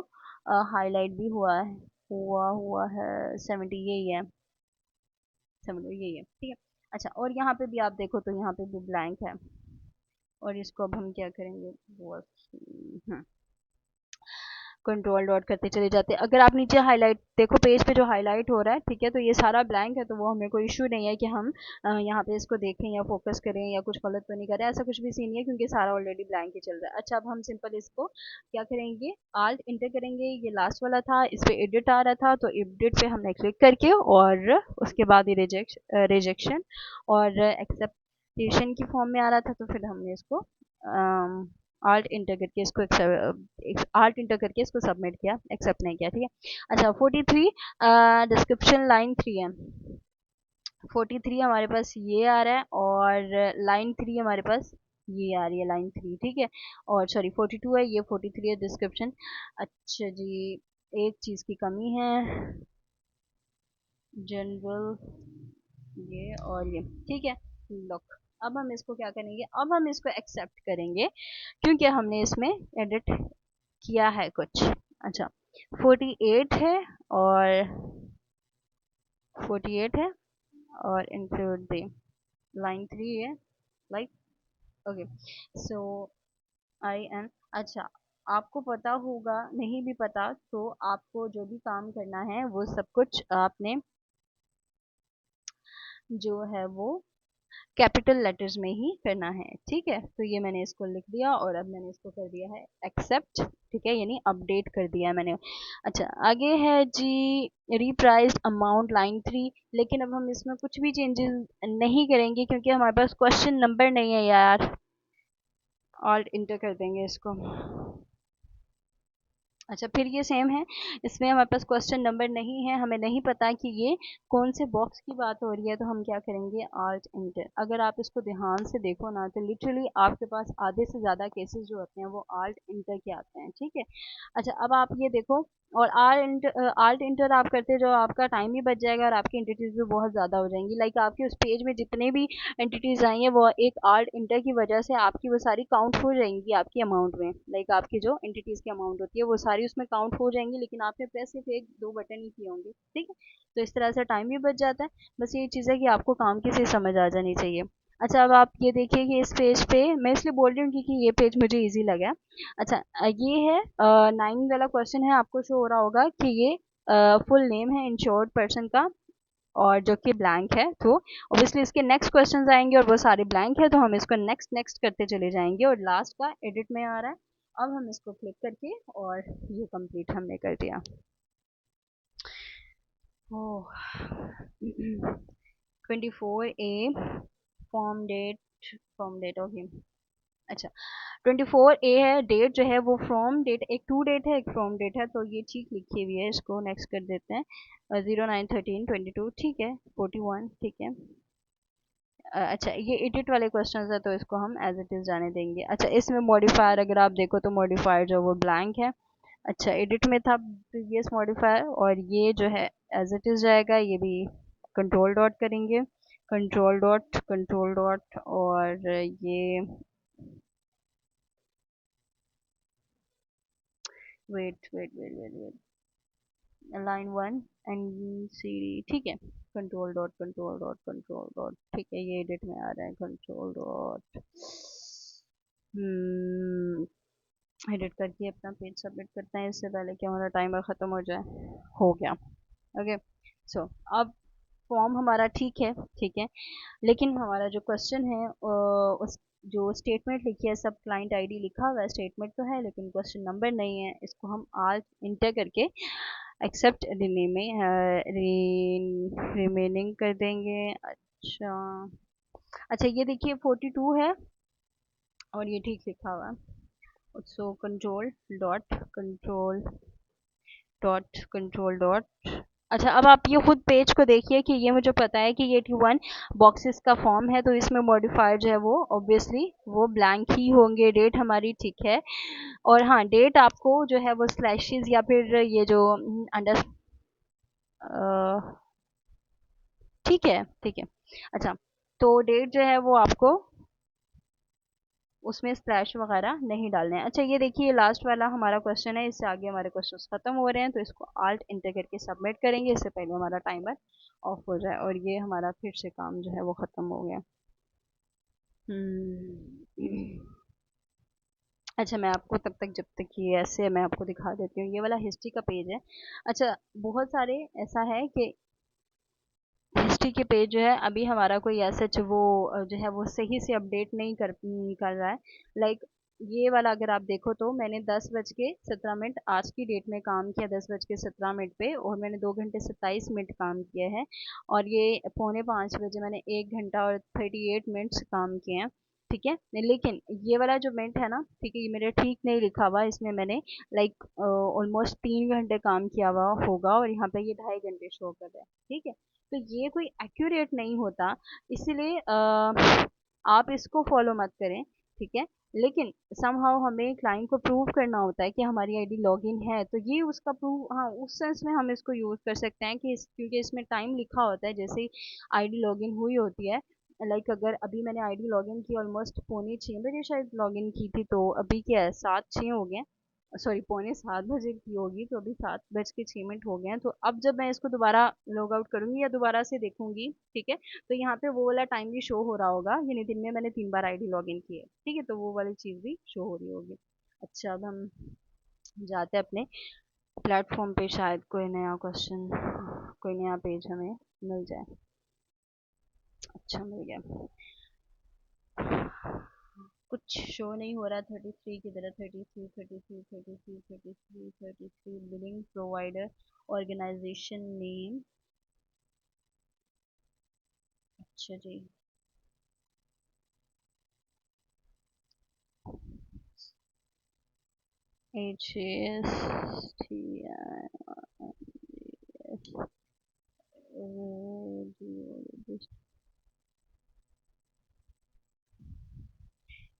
हाईलाइट भी हुआ है 70, यही है 70, यही है, ठीक है। अच्छा, और यहाँ पे भी आप देखो तो यहाँ पे भी ब्लैंक है, और इसको अब हम क्या करेंगे, वो कंट्रोल डॉट करते चले जाते हैं। अगर आप नीचे हाईलाइट देखो, पेज पे जो हाईलाइट हो रहा है, ठीक है, तो ये सारा ब्लैंक है, तो वो हमें कोई इशू नहीं है कि हम यहाँ पे इसको देखें या फोकस करें या कुछ गलत तो नहीं करें, ऐसा कुछ भी सीन नहीं है, क्योंकि सारा ऑलरेडी ब्लैंक ही चल रहा है। अच्छा, अब हम सिंपल इसको क्या करेंगे, आल्ट इंटर करेंगे। ये लास्ट वाला था, इस पर एडिट आ रहा था, तो एडिट पे हमने क्लिक करके और उसके बाद ये रिजेक्शन और एक्सेप्टेशन की फॉर्म में आ रहा था, तो फिर हमने इसको आल्ट इंटर करके इसको सबमिट किया, एक्सेप्ट नहीं किया, ठीक है। अच्छा, 43 डिस्क्रिप्शन लाइन 3 है। 43 हमारे पास ये आ रहा है, और लाइन 3 हमारे पास ये आ रही है, लाइन 3, ठीक है। और सॉरी 42 है, ये 43 है डिस्क्रिप्शन। अच्छा जी, एक चीज़ की कमी है, जनरल, ये और ये, ठीक है। लुक, अब हम इसको क्या करेंगे, अब हम इसको एक्सेप्ट करेंगे, क्योंकि हमने इसमें एडिट किया है कुछ। अच्छा, 48 है, और 48 है, और इंक्लूड द लाइन 3 है, like, okay. So I an, अच्छा, आपको पता होगा, नहीं भी पता तो आपको जो भी काम करना है वो सब कुछ आपने जो है वो कैपिटल लेटर्स में ही करना है, ठीक है। तो ये मैंने इसको लिख दिया, और अब मैंने इसको कर दिया है एक्सेप्ट, ठीक है, यानी अपडेट कर दिया है मैंने। अच्छा, आगे है जी रिप्राइस्ड अमाउंट लाइन 3, लेकिन अब हम इसमें कुछ भी चेंजेस नहीं करेंगे, क्योंकि हमारे पास क्वेश्चन नंबर नहीं है यार। ऑल्ट इंटर कर देंगे इसको। अच्छा, फिर ये सेम है, इसमें हमारे पास क्वेश्चन नंबर नहीं है, हमें नहीं पता कि ये कौन से बॉक्स की बात हो रही है, तो हम क्या करेंगे, आल्ट इंटर। अगर आप इसको ध्यान से देखो ना, तो लिटरली आपके पास आधे से ज़्यादा केसेस जो होते हैं वो आल्ट इंटर के आते हैं, ठीक है। अच्छा, अब आप ये देखो, और आल्ट इंटर आप करते जो आपका टाइम भी बच जाएगा, और आपकी एंटिटीज भी बहुत ज़्यादा हो जाएंगी। लाइक आपके उस पेज में जितने भी एंटिटीज आई हैं, वो एक आल्ट इंटर की वजह से आपकी वो सारी काउंट हो जाएंगी आपकी अमाउंट में। लाइक आपकी जो एंटिटीज की अमाउंट होती है वो सारी उसमें काउंट हो जाएंगी, लेकिन आपने प्रेस सिर्फ एक दो बटन ही किए होंगे, ठीक है। तो इस तरह से टाइम भी बच जाता है। बस ये चीज़ है कि आपको काम की से समझ आ जानी चाहिए। अच्छा, अब आप ये देखिए कि इस पेज पे मैं इसलिए बोल रही हूँ क्योंकि ये पेज मुझे इजी लगा। अच्छा, ये है 9 वाला क्वेश्चन है, आपको शो हो रहा होगा कि ये फुल नेम है इंश्योर्ड पर्सन का, और जो कि ब्लैंक है, तो ऑब्वियसली इसके नेक्स्ट क्वेश्चंस आएंगे और वो सारे ब्लैंक है, तो हम इसको नेक्स्ट नेक्स्ट करते चले जाएंगे, और लास्ट का एडिट में आ रहा है। अब हम इसको क्लिक करके और ये कंप्लीट हमने कर दिया। ओह 24A फॉर्म डेट ओके। अच्छा, 24A है, डेट जो है वो फ्रॉम डेट, एक टू डेट है एक फ्रॉम डेट है, तो ये ठीक लिखी हुई है, इसको नेक्स्ट कर देते हैं। 09/13/22, ठीक है। 41, ठीक है। अच्छा, ये एडिट वाले क्वेश्चंस है, तो इसको हम एज इट इज़ जाने देंगे। अच्छा, इसमें मॉडिफायर अगर आप देखो तो मॉडिफायर जो वो ब्लैंक है। अच्छा, एडिट में था प्रीवियस मॉडिफायर, और ये जो है एज इट इज़ जाएगा, ये भी कंट्रोल डॉट करेंगे, कंट्रोल डॉट, और ये वेट लाइन 1 एंड सी, ठीक है। कंट्रोल डॉट, ठीक है, ये एडिट में आ रहा है, कंट्रोल डॉट। एडिट करके अपना पेज सबमिट करते हैं, इससे पहले कि हमारा टाइमर ख़त्म हो जाए। हो गया, ओके। सो अब फॉर्म हमारा ठीक है, ठीक है, लेकिन हमारा जो क्वेश्चन है उस जो स्टेटमेंट लिखी है, सब क्लाइंट आईडी लिखा हुआ है, स्टेटमेंट तो है लेकिन क्वेश्चन नंबर नहीं है, इसको हम आज इंटर करके एक्सेप्ट रिमेनिंग कर देंगे। अच्छा, अच्छा, ये देखिए 42 है, और ये ठीक लिखा हुआ है, सो कंट्रोल डॉट अच्छा, अब आप ये खुद पेज को देखिए कि ये मुझे पता है कि ये 81 बॉक्सेस का फॉर्म है, तो इसमें मॉडिफायर जो है वो ऑब्वियसली वो ब्लैंक ही होंगे। डेट हमारी ठीक है, और हाँ डेट आपको जो है वो स्लैशेस या फिर ये जो अंडर ठीक है, ठीक है। अच्छा, तो डेट जो है वो आपको उसमें स्लैश वगैरह नहीं डालने हैं। अच्छा, ये देखिए लास्ट वाला हमारा क्वेश्चन है, इससे आगे हमारे क्वेश्चंस खत्म हो रहे हैं, तो इसको आल्ट इंटर करके सबमिट करेंगे, इससे पहले हमारा टाइमर ऑफ हो जाए, और ये हमारा फिर से काम जो है वो खत्म हो गया। हम्म अच्छा, मैं आपको तब तक जब तक ये ऐसे मैं आपको दिखा देती हूँ, ये वाला हिस्ट्री का पेज है। अच्छा, बहुत सारे ऐसा है कि हिस्ट्री के पेज जो है अभी हमारा कोई ऐसा वो जो है वो सही से अपडेट नहीं कर रहा है। लाइक ये वाला अगर आप देखो तो मैंने 10:17 आज की डेट में काम किया, 10:17 पे, और मैंने 2 घंटे 27 मिनट काम किया है। और ये 4:45 बजे मैंने 1 घंटा और 38 मिनट्स काम किए हैं। ठीक है, लेकिन ये वाला जो मिनट है ना, ठीक है, ये मेरे ठीक नहीं लिखा हुआ, इसमें मैंने लाइक ऑलमोस्ट 3 घंटे काम किया हुआ होगा, और यहाँ पे ये 2.5 घंटे शो कर रहा है। ठीक है, तो ये कोई एक्यूरेट नहीं होता, इसीलिए आप इसको फॉलो मत करें। ठीक है, लेकिन समहाउ हमें क्लाइंट को प्रूव करना होता है कि हमारी आईडी लॉगिन है, तो ये उसका प्रूव, हाँ उस सेंस में हम इसको यूज़ कर सकते हैं कि क्योंकि इसमें टाइम लिखा होता है जैसे ही आईडी लॉगिन हुई होती है। लाइक अगर अभी मैंने आईडी लॉगिन की ऑलमोस्ट 5:45 शायद लॉगिन की थी, तो अभी क्या है 7:06 हो गए, सॉरी 5:45 की होगी, तो अभी 7:06 हो गए हैं। तो अब जब मैं इसको दोबारा लॉग आउट करूंगी या दोबारा से देखूंगी, ठीक है, तो यहाँ पे वो वाला टाइम भी शो हो रहा होगा, यानी दिन में मैंने 3 बार आईडी लॉग इन की है। ठीक है, तो वो वाली चीज़ भी शो हो रही होगी। अच्छा, अब हम जाते हैं अपने प्लेटफॉर्म पे, शायद कोई नया क्वेश्चन, कोई नया पेज हमें मिल जाए। अच्छा, मिल गया। कुछ शो नहीं हो रहा। 33 की तरह 33 बिलिंग प्रोवाइडर ऑर्गेनाइजेशन नेम। अच्छा जी, HSTIS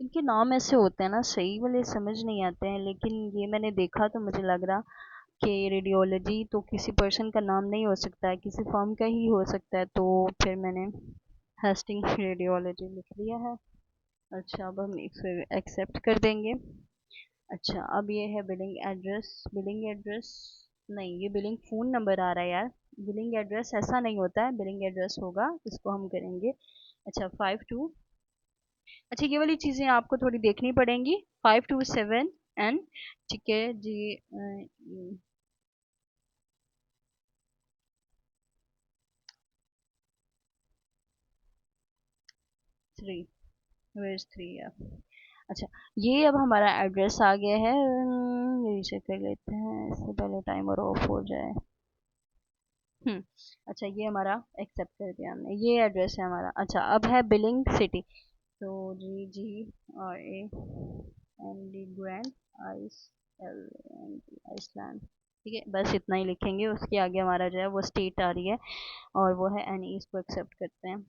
इनके नाम ऐसे होते हैं ना, सही वाले समझ नहीं आते हैं, लेकिन ये मैंने देखा तो मुझे लग रहा कि रेडियोलॉजी तो किसी पर्सन का नाम नहीं हो सकता है, किसी फर्म का ही हो सकता है, तो फिर मैंने हेस्टिंग रेडियोलॉजी लिख दिया है। अच्छा, अब हम इसे एक्सेप्ट कर देंगे। अच्छा, अब ये है बिलिंग एड्रेस नहीं, ये बिलिंग फ़ोन नंबर आ रहा है यार। बिलिंग एड्रेस ऐसा नहीं होता है, बिलिंग एड्रेस होगा, इसको हम करेंगे। अच्छा, 52। अच्छा, ये वाली चीज़ें आपको थोड़ी देखनी पड़ेंगी। 527 एन, ठीक है जी। 3, वेयर इज 3 या। अच्छा, ये अब हमारा एड्रेस आ गया है। ये चेक कर लेते हैं इससे पहले टाइमर ऑफ हो जाए। हम्म अच्छा, ये हमारा एक्सेप्ट कर दिया हमने, ये एड्रेस है हमारा। अच्छा, अब है बिलिंग सिटी, तो GGRAND ग्रैंड आइस आइसलैंड। ठीक है, बस इतना ही लिखेंगे, उसके आगे हमारा जो है वो स्टेट आ रही है, और वो है NE, इसको एक्सेप्ट करते हैं।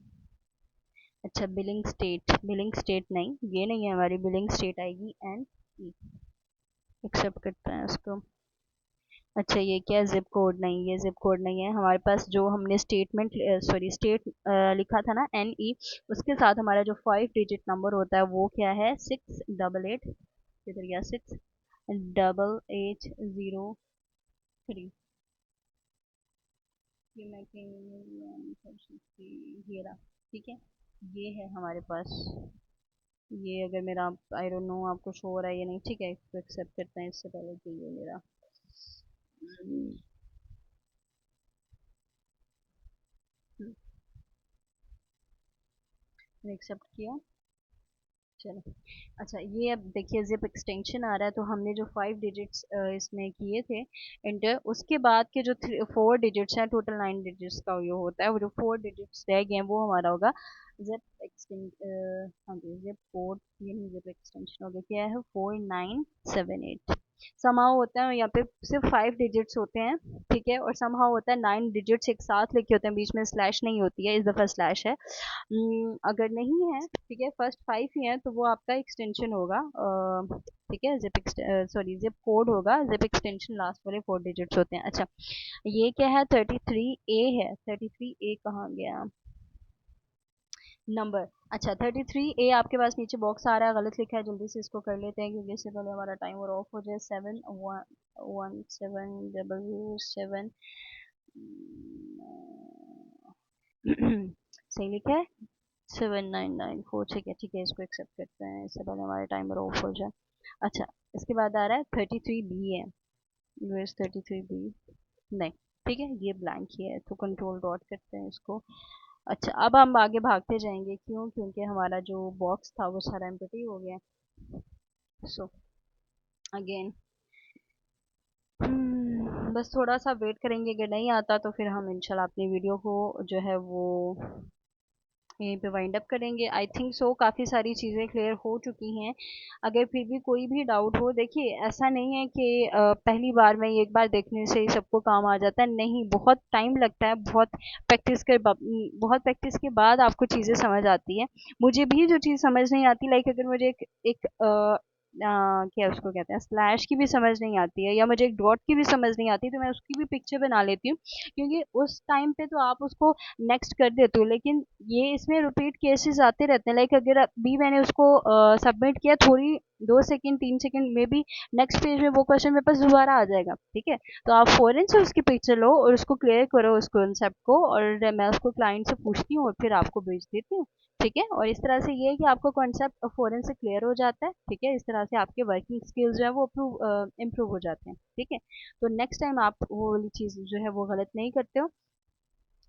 अच्छा, बिलिंग स्टेट नहीं, ये नहीं है हमारी, बिलिंग स्टेट आएगी NE, एक्सेप्ट करते हैं उसको। अच्छा, ये क्या है, जिप कोड नहीं, ये जिप कोड नहीं है हमारे पास। जो हमने स्टेट लिखा था ना NE, उसके साथ हमारा जो 5 डिजिट नंबर होता है वो क्या है, 688, किधर गया, 68803। ये मैं ये रहा। ठीक है, ये है हमारे पास। ये अगर मेरा, आई डोंट नो आपको शो हो रहा है या नहीं, ठीक है, इसको एक्सेप्ट करते हैं इससे पहले कि ये मेरा एक्सेप्ट किया। चलो, अच्छा, ये अब देखिए जिप एक्सटेंशन आ रहा है, तो हमने जो 5 डिजिट्स इसमें किए थे इंटर, उसके बाद के जो 4 डिजिट्स हैं, टोटल 9 डिजिट्स का ये होता है, वो जो 4 डिजिट्स रह गए हैं वो हमारा होगा जिप एक्सटेंशन, हाँ जी जिप कोड, ये नहीं जिप एक्सटेंशन हो गया, क्या है 4978। समहाउ होता है यहाँ पे सिर्फ 5 डिजिट्स होते हैं, ठीक है, और समहाउ होता है 9 डिजिट्स एक साथ लिखे होते हैं, बीच में स्लैश नहीं होती है, इस दफ़ा स्लैश है। अगर नहीं है, ठीक है, फर्स्ट 5 ही है तो वो आपका एक्सटेंशन होगा, ठीक है, जिप सॉरी जिप कोड होगा, जिप एक्सटेंशन लास्ट वाले 4 डिजिट्स होते हैं। अच्छा, ये क्या है 33A है, 33A कहाँ गया नंबर। अच्छा 33A आपके पास नीचे बॉक्स आ रहा है, गलत लिखा है, जल्दी से इसको कर लेते हैं क्योंकि इससे पहले हमारा टाइम और ऑफ हो जाए। 717007 सही लिखा है 7994, ठीक है इसको एक्सेप्ट करते हैं, इससे पहले हमारा टाइमर ऑफ हो जाए। अच्छा, इसके बाद आ रहा है 33B है, यूएस 33B नहीं, ठीक है ये ब्लैंक ही है तो कंट्रोल डॉट करते हैं इसको। अच्छा, अब हम आगे भागते जाएंगे, क्यों, क्योंकि हमारा जो बॉक्स था वो सारा एम्प्टी हो गया। सो अगेन बस थोड़ा सा वेट करेंगे, अगर नहीं आता तो फिर हम इंशाल्लाह अपनी वीडियो को जो है वो यहीं पे वाइंड अप करेंगे। आई थिंक सो काफ़ी सारी चीज़ें क्लियर हो चुकी हैं। अगर फिर भी कोई भी डाउट हो, देखिए ऐसा नहीं है कि पहली बार में एक बार देखने से ही सबको काम आ जाता है, नहीं, बहुत टाइम लगता है, बहुत प्रैक्टिस के बाद आपको चीज़ें समझ आती है। मुझे भी जो चीज़ समझ नहीं आती, लाइक अगर मुझे एक क्या उसको कहते हैं स्लैश की भी समझ नहीं आती है, या मुझे एक डॉट की भी समझ नहीं आती, तो मैं उसकी भी पिक्चर बना लेती हूँ, क्योंकि उस टाइम पे तो आप उसको नेक्स्ट कर देते हो, लेकिन ये इसमें रिपीट केसेस आते रहते हैं, लाइक अगर अभी मैंने उसको सबमिट किया, थोड़ी 2 सेकंड 3 सेकंड में भी नेक्स्ट पेज में वो क्वेश्चन मेरे पास दोबारा आ जाएगा, ठीक है, तो आप फौरन से उसकी पिक्चर लो और उसको क्लियर करो उस कॉन्सेप्ट को, और मैं उसको क्लाइंट से पूछती हूँ और फिर आपको भेज देती हूँ, ठीक है, और इस तरह से ये है कि आपको कॉन्सेप्ट फ़ौरन से क्लियर हो जाता है, ठीक है, इस तरह से आपके वर्किंग स्किल्स जो है वो इम्प्रूव हो जाते हैं, ठीक है, तो नेक्स्ट टाइम आप वो वाली चीज़ जो है वो गलत नहीं करते हो।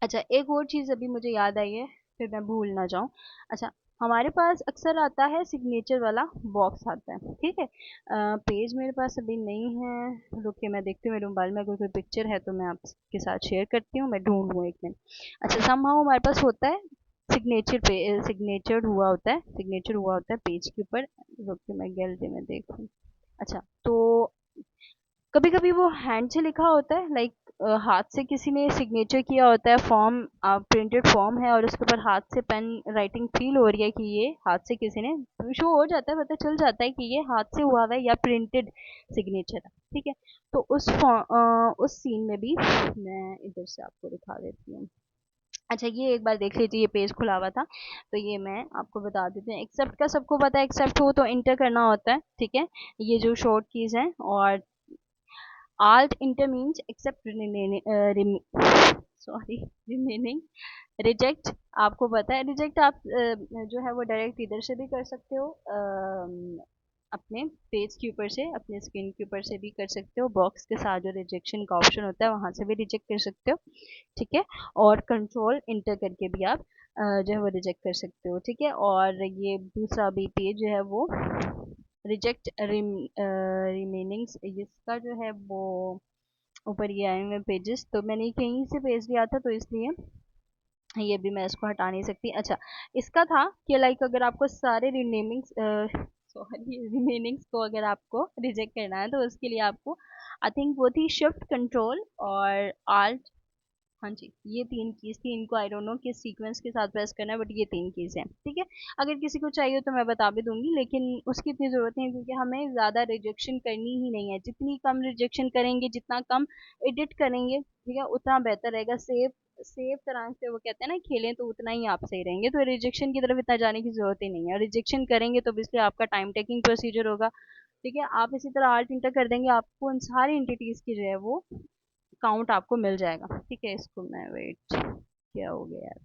अच्छा, एक और चीज़ अभी मुझे याद आई है, फिर मैं भूल ना जाऊँ। अच्छा, हमारे पास अक्सर आता है सिग्नेचर वाला बॉक्स आता है, ठीक है, पेज मेरे पास अभी नहीं है, रुकिए मैं देखती हूँ मेरे मोबाइल में अगर कोई पिक्चर है तो मैं आपके साथ शेयर करती हूँ, मैं ढूंढ लूँ एक मिनट। अच्छा, समहाउ हमारे पास होता है सिग्नेचर हुआ होता है पेज के ऊपर, रुकिए मैं गैलरी में देखूँ। अच्छा, तो कभी कभी वो हैंड से लिखा होता है, लाइक हाथ से किसी ने सिग्नेचर किया होता है, फॉर्म प्रिंटेड फॉर्म है और उसके ऊपर हाथ से पेन राइटिंग फील हो रही है कि ये हाथ से किसी ने, शो हो जाता है, पता चल जाता है कि ये हाथ से हुआ हुआ है या प्रिंटेड सिग्नेचर है, ठीक है, तो उस सीन में भी मैं इधर से आपको दिखा देती हूँ। अच्छा, ये एक बार देख लीजिए, ये पेज खुला हुआ था तो ये मैं आपको बता देती हूँ। एक्सेप्ट का सबको पता है, एक्सेप्ट हो तो इंटर करना होता है, ठीक है, ये जो शॉर्ट कीज हैं, और alt inter means accept sorry remaining, reject आपको पता है, रिजेक्ट आप जो है वो डायरेक्ट इधर से भी कर सकते हो, अपने पेज के ऊपर से, अपने स्क्रीन के ऊपर से भी कर सकते हो, बॉक्स के साथ जो रिजेक्शन का ऑप्शन होता है वहाँ से भी रिजेक्ट कर सकते हो, ठीक है, और कंट्रोल इंटर करके भी आप जो है वो रिजेक्ट कर सकते हो, ठीक है, और ये दूसरा भी पेज जो है वो रिजेक्ट रिमेनिंग्स, इसका जो है वो ऊपर ये आए हुए पेजेस, तो मैंने कहीं से पेज लिया था तो इसलिए ये भी मैं इसको हटा नहीं सकती। अच्छा, इसका था कि लाइक अगर आपको सारे रिनेमिंग्स सॉरी रिमेनिंग्स को अगर आपको रिजेक्ट करना है तो उसके लिए आपको आई थिंक वो थी शिफ्ट कंट्रोल और आल्ट, हाँ जी, ये 3 कीज़ थी, इनको आई डोंट नो किस सीक्वेंस के साथ प्रेस करना है, बट ये 3 कीज़ हैं, ठीक है, अगर किसी को चाहिए तो मैं बता भी दूंगी, लेकिन उसकी इतनी ज़रूरत नहीं है क्योंकि हमें ज़्यादा रिजेक्शन करनी ही नहीं है, जितनी कम रिजेक्शन करेंगे, जितना कम एडिट करेंगे, ठीक है, उतना बेहतर रहेगा, सेफ तरह से वो कहते हैं ना खेलें तो उतना ही आप सही रहेंगे, तो रिजेक्शन की तरफ इतना जाने की ज़रूरत ही नहीं है, रिजेक्शन करेंगे तो इसलिए आपका टाइम टेकिंग प्रोसीजर होगा, ठीक है, आप इसी तरह आल्ट इंटर कर देंगे, आपको उन सारी एंटिटीज़ की जो है वो काउंट आपको मिल जाएगा, ठीक है, इसको मैं वेट क्या हो गया यार।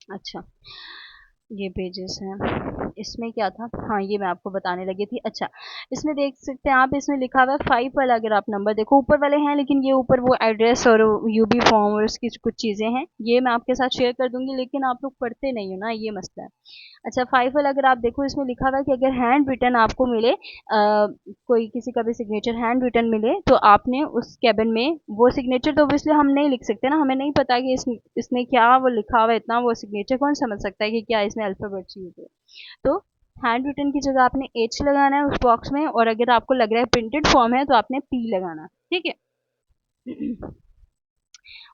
अच्छा, ये पेजेस हैं, इसमें क्या था, हाँ ये मैं आपको बताने लगी थी। अच्छा, इसमें देख सकते हैं आप, इसमें लिखा हुआ है 5 वाला, अगर आप नंबर देखो ऊपर वाले हैं, लेकिन ये ऊपर वो एड्रेस और यूबी फॉर्म और उसकी कुछ चीज़ें हैं, ये मैं आपके साथ शेयर कर दूंगी, लेकिन आप लोग पढ़ते नहीं हो ना, ये मसला है। अच्छा 5 वाला अगर आप देखो इसमें लिखा हुआ है कि अगर हैंड रिटन आपको मिले, कोई किसी का भी सिग्नेचर हैंड रिटन मिले, तो आपने उस कैबिन में वो सिग्नेचर, तो ऑब्वियसली हम नहीं लिख सकते ना, हमें नहीं पता कि इसमें क्या वो लिखा हुआ है, इतना वो सिग्नेचर कौन समझ सकता है कि क्या इसमें अल्फाबेट्स यूज है। तो हैंड रिटन की जगह आपने एच लगाना है उस बॉक्स में, और अगर आपको लग रहा है प्रिंटेड फॉर्म है तो आपने पी लगाना, ठीक है।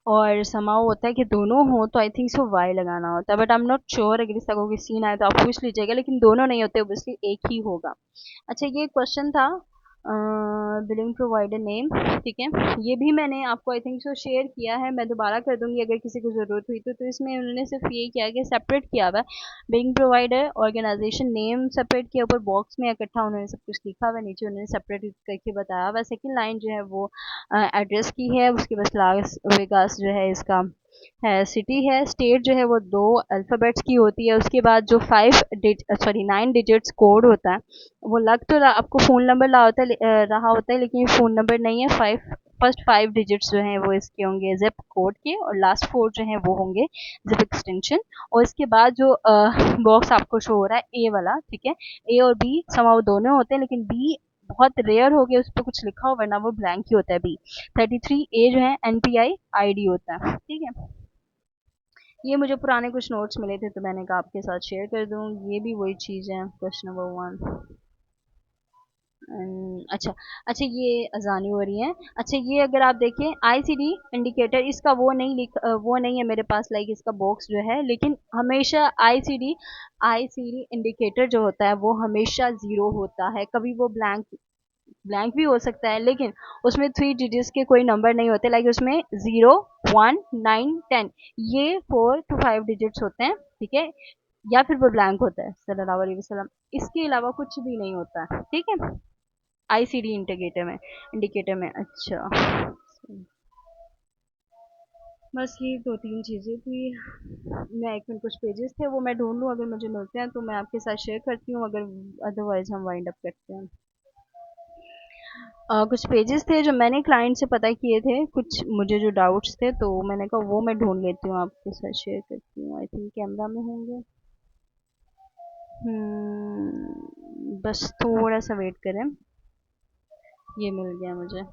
और समाओ होता है कि दोनों हो तो आई थिंक सो वाई लगाना होता है, but I am not sure, अगर इस तरह कोई सीन आए तो आप पूछ लीजिएगा, लेकिन दोनों नहीं होते, ऑब्वियसली एक ही होगा। अच्छा ये क्वेश्चन था बिलिंग प्रोवाइडर नेम, ठीक है। ये भी मैंने आपको आई थिंक सो शेयर किया है, मैं दोबारा कर दूंगी अगर किसी को ज़रूरत हुई तो इसमें उन्होंने सिर्फ ये किया कि सेपरेट किया हुआ है, billing provider organisation name separate किया, ऊपर बॉक्स में इकट्ठा उन्होंने सब कुछ लिखा हुआ है, नीचे उन्होंने सेपरेट करके बताया हुआ। सेकेंड लाइन जो है वो एड्रेस की है, उसके बस लास वेगास जो है इसका है सिटी है। स्टेट जो है वो 2 अल्फ़ाबेट्स की होती है, उसके बाद जो 9 डिजिट्स कोड होता है, वो लग तो आपको फ़ोन नंबर रहा होता है, लेकिन ये फ़ोन नंबर नहीं है। फर्स्ट 5 डिजिट्स जो हैं वो इसके होंगे ज़िप कोड के, और लास्ट 4 जो हैं वो होंगे ज़िप एक्सटेंशन। और इसके बाद जो बॉक्स आपको शो हो रहा है ए वाला, ठीक है, ए और बी समाउ दोनों होते हैं, लेकिन बी बहुत रेयर हो गया, उस पर कुछ लिखा हो, वरना वो ब्लैंक ही होता है बी। 33 ए जो है एनपीआई आईडी होता है, ठीक है। ये मुझे पुराने कुछ नोट्स मिले थे तो मैंने कहा आपके साथ शेयर कर दूं। ये भी वही चीज़ है, क्वेश्चन नंबर 1। अच्छा, अच्छा ये अजानी हो रही है। अच्छा ये अगर आप देखें आईसीडी इंडिकेटर, इसका वो नहीं है मेरे पास, लाइक इसका बॉक्स जो है, लेकिन हमेशा आईसीडी आईसीडी इंडिकेटर जो होता है वो हमेशा ज़ीरो होता है, कभी वो ब्लैंक ब्लैंक भी हो सकता है, लेकिन उसमें 3 डिजिट्स के कोई नंबर नहीं होते, लाइक उसमें 0 1 9 10, ये 4 to 5 डिजिट्स होते हैं, ठीक है, या फिर वो ब्लैंक होता है सल्लल्लाहु अलैहि वसल्लम, इसके अलावा कुछ भी नहीं होता है, ठीक है, आईसीडी इंडिकेटर में। अच्छा बस ये 2-3 चीज़ें थी। मैं एक मिनट, कुछ पेजेस थे वो मैं ढूंढ लूँ, अगर मुझे मिलते हैं तो मैं आपके साथ शेयर करती हूँ, अगर अदरवाइज हम वाइंड अप करते हैं। कुछ पेजेस थे जो मैंने क्लाइंट से पता किए थे, कुछ मुझे जो डाउट्स थे, तो मैंने कहा वो मैं ढूंढ लेती हूँ, आपके साथ शेयर करती हूँ। आई थिंक कैमरा में होंगे। बस थोड़ा सा वेट करें, ये मिल गया मुझे।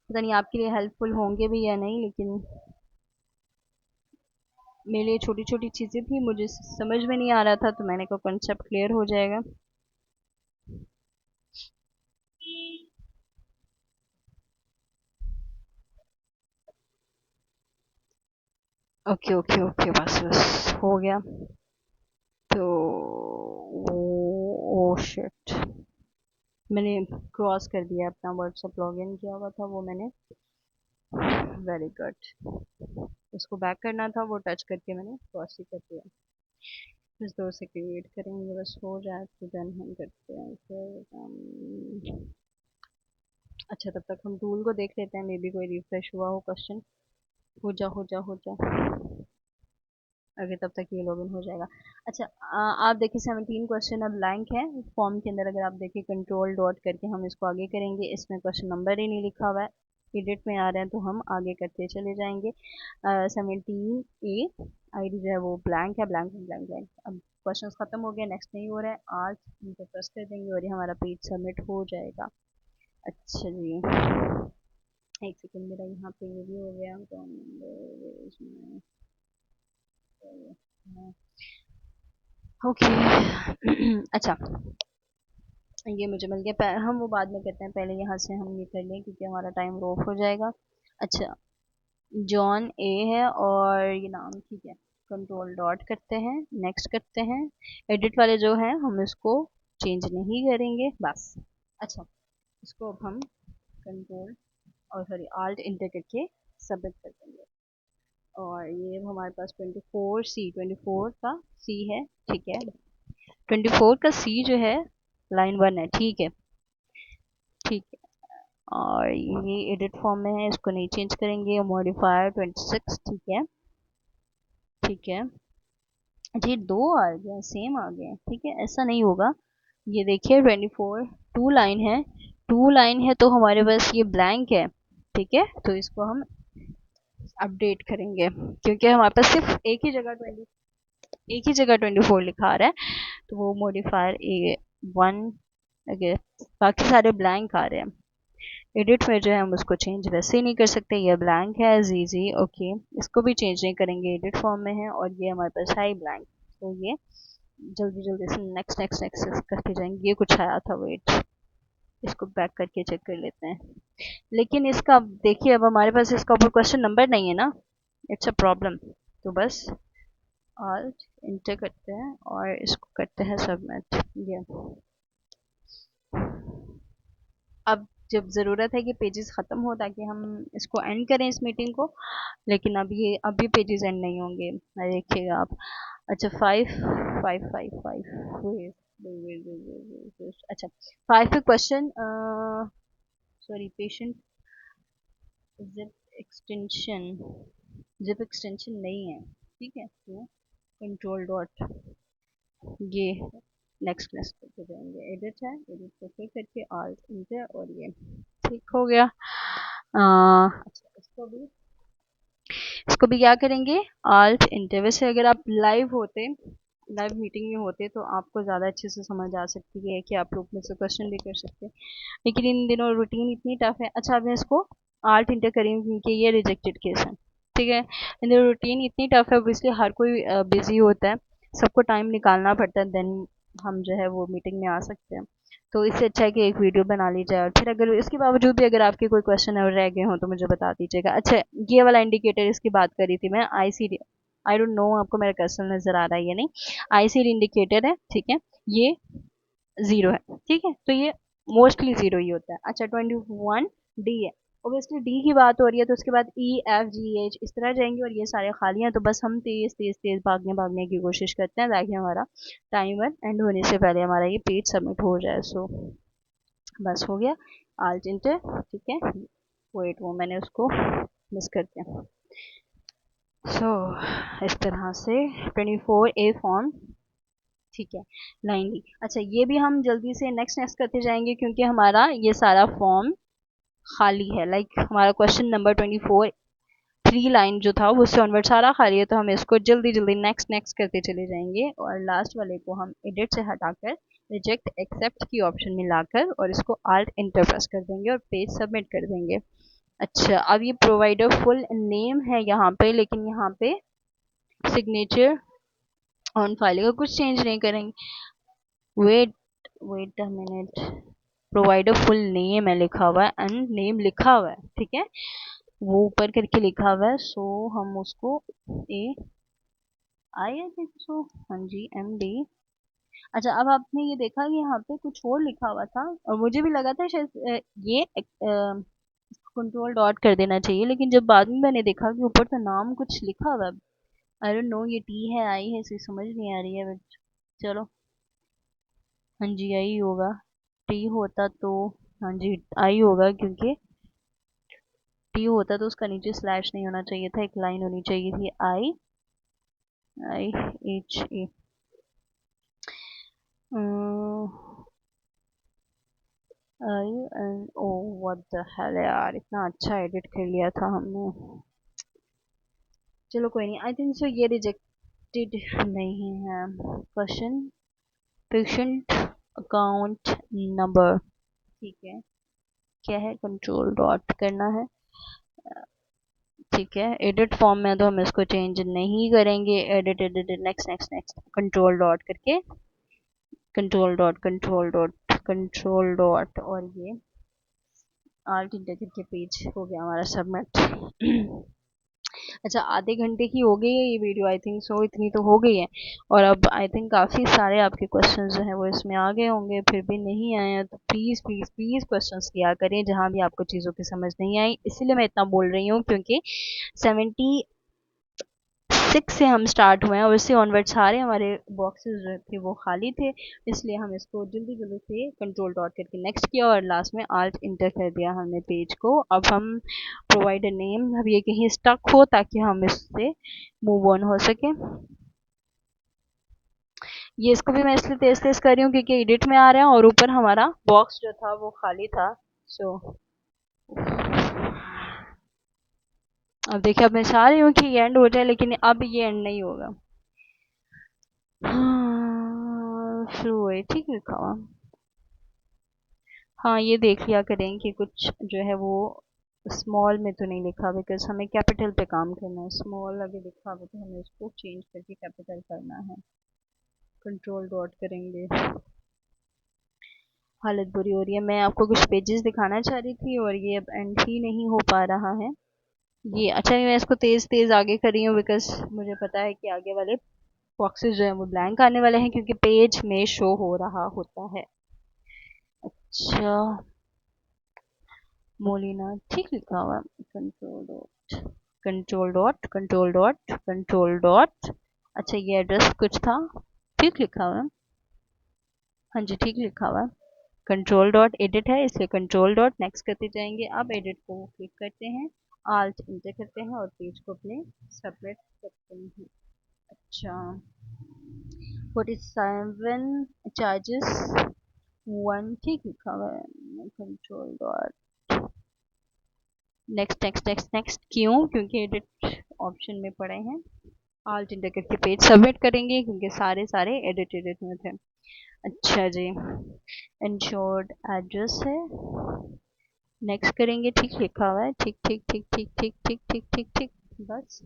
पता नहीं आपके लिए हेल्पफुल होंगे भी या नहीं, लेकिन मेरे लिए छोटी छोटी चीज़ें थी, मुझे समझ में नहीं आ रहा था, तो मैंने कहा कॉन्सेप्ट क्लियर हो जाएगा। ओके ओके ओके, बस बस हो गया। तो ओ शिट, मैंने क्रॉस कर दिया, अपना व्हाट्सएप लॉगिन किया हुआ था वो मैंने, वेरी गुड। उसको बैक करना था, वो टच करके मैंने क्रॉस ही कर दिया। बस 2 सेकंड वेट करेंगे, बस हो जाए तो देन हम करते हैं फिर अच्छा तब तक हम टूल को देख लेते हैं, मे बी कोई रिफ्रेश हुआ हो क्वेश्चन। हो जा हो जा हो जा, अगर तब तक ये लॉगिन हो जाएगा। अच्छा आप देखिए 17 क्वेश्चन अब ब्लैंक है फॉर्म के अंदर, अगर आप देखिए कंट्रोल डॉट करके हम इसको आगे करेंगे, इसमें क्वेश्चन नंबर ही नहीं लिखा हुआ है, एडिट में आ रहे हैं तो हम आगे करते चले जाएंगे। 17 ए आईडी जो है वो ब्लैंक है, ब्लैंक ब्लैंक ब्लैंक। अब क्वेश्चन खत्म हो गया, नेक्स्ट नहीं हो रहा है, आज इनको प्रेस कर देंगे और ये हमारा पेज सबमिट हो जाएगा। अच्छा जी, एक सेकेंड, मेरा यहाँ पे ये भी हो गया, ओके। अच्छा ये मुझे मिल गया, हम वो बाद में करते हैं, पहले यहाँ से हम ये कर लें क्योंकि हमारा टाइम रोफ हो जाएगा। अच्छा जॉन ए है और ये नाम, ठीक है, कंट्रोल डॉट करते हैं, नेक्स्ट करते हैं। एडिट वाले जो हैं हम इसको चेंज नहीं करेंगे बस। अच्छा इसको अब हम कंट्रोल और सॉरी आल्ट इंटर करके सबमिट कर देंगे, और ये हमारे पास 24 का सी है, ठीक है, 24 का सी जो है लाइन 1 है, ठीक है, ठीक है। और ये एडिट फॉर्म में है, इसको नहीं चेंज करेंगे, मॉडिफायर 26, ठीक है, ठीक है। जी 2 आ गया, सेम आ गया, ठीक है, ऐसा नहीं होगा। ये देखिए 24 टू लाइन है तो हमारे पास ये ब्लैंक है, ठीक है, तो इसको हम अपडेट करेंगे क्योंकि हमारे पास सिर्फ एक ही जगह 20 एक ही जगह 24 लिखा आ रहा है, तो वो मॉडिफायर A1 अगर बाकी सारे ब्लैंक आ रहे हैं। एडिट में जो है हम उसको चेंज वैसे ही नहीं कर सकते, ये ब्लैंक है जी ओके, इसको भी चेंज नहीं करेंगे, एडिट फॉर्म में है और ये हमारे पास है ही ब्लैंक। तो ये जल्दी जल्दी से नेक्स्ट नेक्स्ट नेक्स्ट करते जाएंगे। ये कुछ आया था, वेट इसको बैक करके चेक कर लेते हैं। लेकिन इसका देखिए, अब हमारे पास इसका ऊपर क्वेश्चन नंबर नहीं है ना, इट्स अ प्रॉब्लम। तो बस ऑल्ट इंटर करते हैं और इसको करते हैं सबमिट। ये अब जब ज़रूरत है कि पेजेस ख़त्म हो ताकि हम इसको एंड करें इस मीटिंग को, लेकिन अभी पेजेस एंड नहीं होंगे, देखिएगा आप। अच्छा 5 5 5 5 अच्छा 5 पे question, sorry patient zip extension, zip extension नहीं है, ठीक है, तो कंट्रोल डॉट ये नेक्स्ट क्लास करके जाएंगे। एडिट है, एडिट को फिर करके ऑल्ट इंटर और ये ठीक हो गया। अच्छा इसको भी क्या करेंगे, ऑल्ट इंटर। वैसे अगर आप लाइव मीटिंग में होते तो आपको ज़्यादा अच्छे से समझ आ सकती है कि आप लोग में से क्वेश्चन भी कर सकते हैं, लेकिन इन दिनों रूटीन इतनी टफ है। अच्छा अब मैं इसको ऑल्ट इंटर करेंगे क्योंकि ये रिजेक्टेड केस है, ठीक है। इन दिनों रूटीन इतनी टफ है, इसलिए हर कोई बिजी होता है, सबको टाइम निकालना पड़ता है, देन हम जो है वो मीटिंग में आ सकते हैं। तो इससे अच्छा है कि एक वीडियो बना ली जाए, और फिर अगर इसके बावजूद भी अगर आपके कोई क्वेश्चन और रह गए हों तो मुझे बता दीजिएगा। अच्छा ये वाला इंडिकेटर इसकी बात कर रही थी मैं, ICD, आई डोंट नो आपको मेरा क्वेश्चन नज़र आ रहा है या नहीं। ICD इंडिकेटर है, ठीक है, ये 0 है, ठीक है, तो ये मोस्टली 0 ही होता है। अच्छा 21 डी है, ओबियसली डी की बात हो रही है, तो उसके बाद EFGH इस तरह जाएंगे और ये सारे खाली हैं, तो बस हम तेज तेज तेज भागने की कोशिश करते हैं ताकि हमारा टाइमर एंड होने से पहले हमारा ये पेज सबमिट हो जाए। सो बस हो गया, आल्ट इंटर, ठीक है। वेट वो मैंने उसको मिस कर दिया। सो इस तरह से 24A फॉर्म, ठीक है, लाइन ली। अच्छा ये भी हम जल्दी से नेक्स्ट नेक्स्ट करते जाएंगे क्योंकि हमारा ये सारा फॉर्म खाली है, लाइक हमारा क्वेश्चन नंबर 24 3 लाइन जो था उससे ऑनवर्ड सारा खाली है, तो हम इसको जल्दी जल्दी नेक्स्ट नेक्स्ट करते चले जाएंगे और लास्ट वाले को हम एडिट से हटाकर रिजेक्ट एक्सेप्ट की ऑप्शन में लाकर और इसको आल्ट इंटर प्रेस कर देंगे और पेज सबमिट कर देंगे। अच्छा अब ये प्रोवाइडर फुल नेम है यहाँ पे, लेकिन यहाँ पे सिग्नेचर ऑन फाइल का कुछ चेंज नहीं करेंगे। Wait wait a minute, provider full name है लिखा हुआ है, एंड नेम लिखा हुआ है, ठीक है, वो ऊपर करके लिखा हुआ है। सो हम उसको आई थिंक सो, हाँ जी MD। अच्छा अब आपने ये देखा कि यहाँ पे कुछ और लिखा हुआ था और मुझे भी लगा था शायद ये कंट्रोल डॉट कर देना चाहिए, लेकिन जब बाद में मैंने देखा कि ऊपर तो नाम कुछ लिखा हुआ है, आई डोंट नो ये T है I है, इसे समझ नहीं आ रही है, बट चलो, हाँ जी आई होगा, T होता तो, हाँ जी आई होगा, क्योंकि T होता तो उसका नीचे स्लैश नहीं होना चाहिए था, एक लाइन होनी चाहिए थी, IHA। Oh what the hell यार, इतना अच्छा एडिट कर लिया था हमने। चलो कोई नहीं, आई थिंक सो ये रिजेक्टेड नहीं है क्वेश्चन। पेशेंट अकाउंट नंबर, ठीक है, क्या है, कंट्रोल डॉट करना है, ठीक है। एडिट फॉर्म में तो हम इसको चेंज नहीं करेंगे, edit edit next next next control dot करके कंट्रोल डॉट और ये आल्ट इंटर करके पेज हो गया हमारा सबमिट। अच्छा आधे घंटे की हो गई है ये वीडियो, आई थिंक सो इतनी तो हो गई है, और अब आई थिंक काफ़ी सारे आपके क्वेश्चंस जो हैं वो इसमें आ गए होंगे, फिर भी नहीं आए हैं तो प्लीज़ प्लीज़ प्लीज़ क्वेश्चंस किया करें जहाँ भी आपको चीज़ों की समझ नहीं आई। इसीलिए मैं इतना बोल रही हूँ क्योंकि 76 से हम स्टार्ट हुए हैं और इससे ऑनवर्ड सारे हमारे बॉक्सेस जो थे वो खाली थे, इसलिए हम इसको जल्दी जल्दी से कंट्रोल डॉट करके नेक्स्ट किया और लास्ट में आल्ट इंटर कर दिया हमने पेज को। अब हम प्रोवाइडर नेम, अब ये कहीं स्टक हो ताकि हम इससे मूव ऑन हो सके। ये इसको भी मैं इसलिए तेज तेज कर रही हूँ क्योंकि एडिट में आ रहा है और ऊपर हमारा बॉक्स जो था वो खाली था। सो अब देखिए, अब मैं चाह रही हूँ कि ये एंड हो जाए, लेकिन अब ये एंड नहीं होगा। हाँ फ्लूइड ठीक लिखा हुआ। हाँ ये देख लिया करें कि कुछ जो है वो स्मॉल में तो नहीं लिखा, बिकॉज हमें कैपिटल पे काम करना है। स्मॉल अगर लिखा हुआ तो हमें उसको चेंज करके कैपिटल करना है। कंट्रोल डॉट करेंगे। हालत बुरी हो रही है। मैं आपको कुछ पेजेस दिखाना चाह रही थी और ये अब एंड ही नहीं हो पा रहा है। ये अच्छा, मैं इसको तेज तेज आगे कर रही हूँ बिकॉज मुझे पता है कि आगे वाले बॉक्सेस जो है वो ब्लैंक आने वाले हैं, क्योंकि पेज में शो हो रहा होता है। अच्छा, मोलिना ठीक लिखा हुआ है। Control dot. अच्छा ये एड्रेस कुछ था, ठीक लिखा हुआ है। हाँ जी ठीक लिखा हुआ है। कंट्रोल डॉट एडिट है इसलिए कंट्रोल डॉट नेक्स्ट करते जाएंगे। अब एडिट को क्लिक करते हैं, आल्ट इंटर करते हैं और पेज को अपने सबमिट करते हैं। अच्छा 47 चार्जेस 1 ठीक लिखा हुआ है। Control dot next next next next, क्यों? क्योंकि एडिट ऑप्शन में पड़े हैं। आल्ट इंटर करके पेज सबमिट करेंगे क्योंकि सारे सारे एडिट एडिट में थे। अच्छा जी, इंश्योर्ड एड्रेस है, नेक्स्ट करेंगे। ठीक लिखा हुआ है, ठीक ठीक ठीक ठीक ठीक ठीक ठीक ठीक ठीक, बस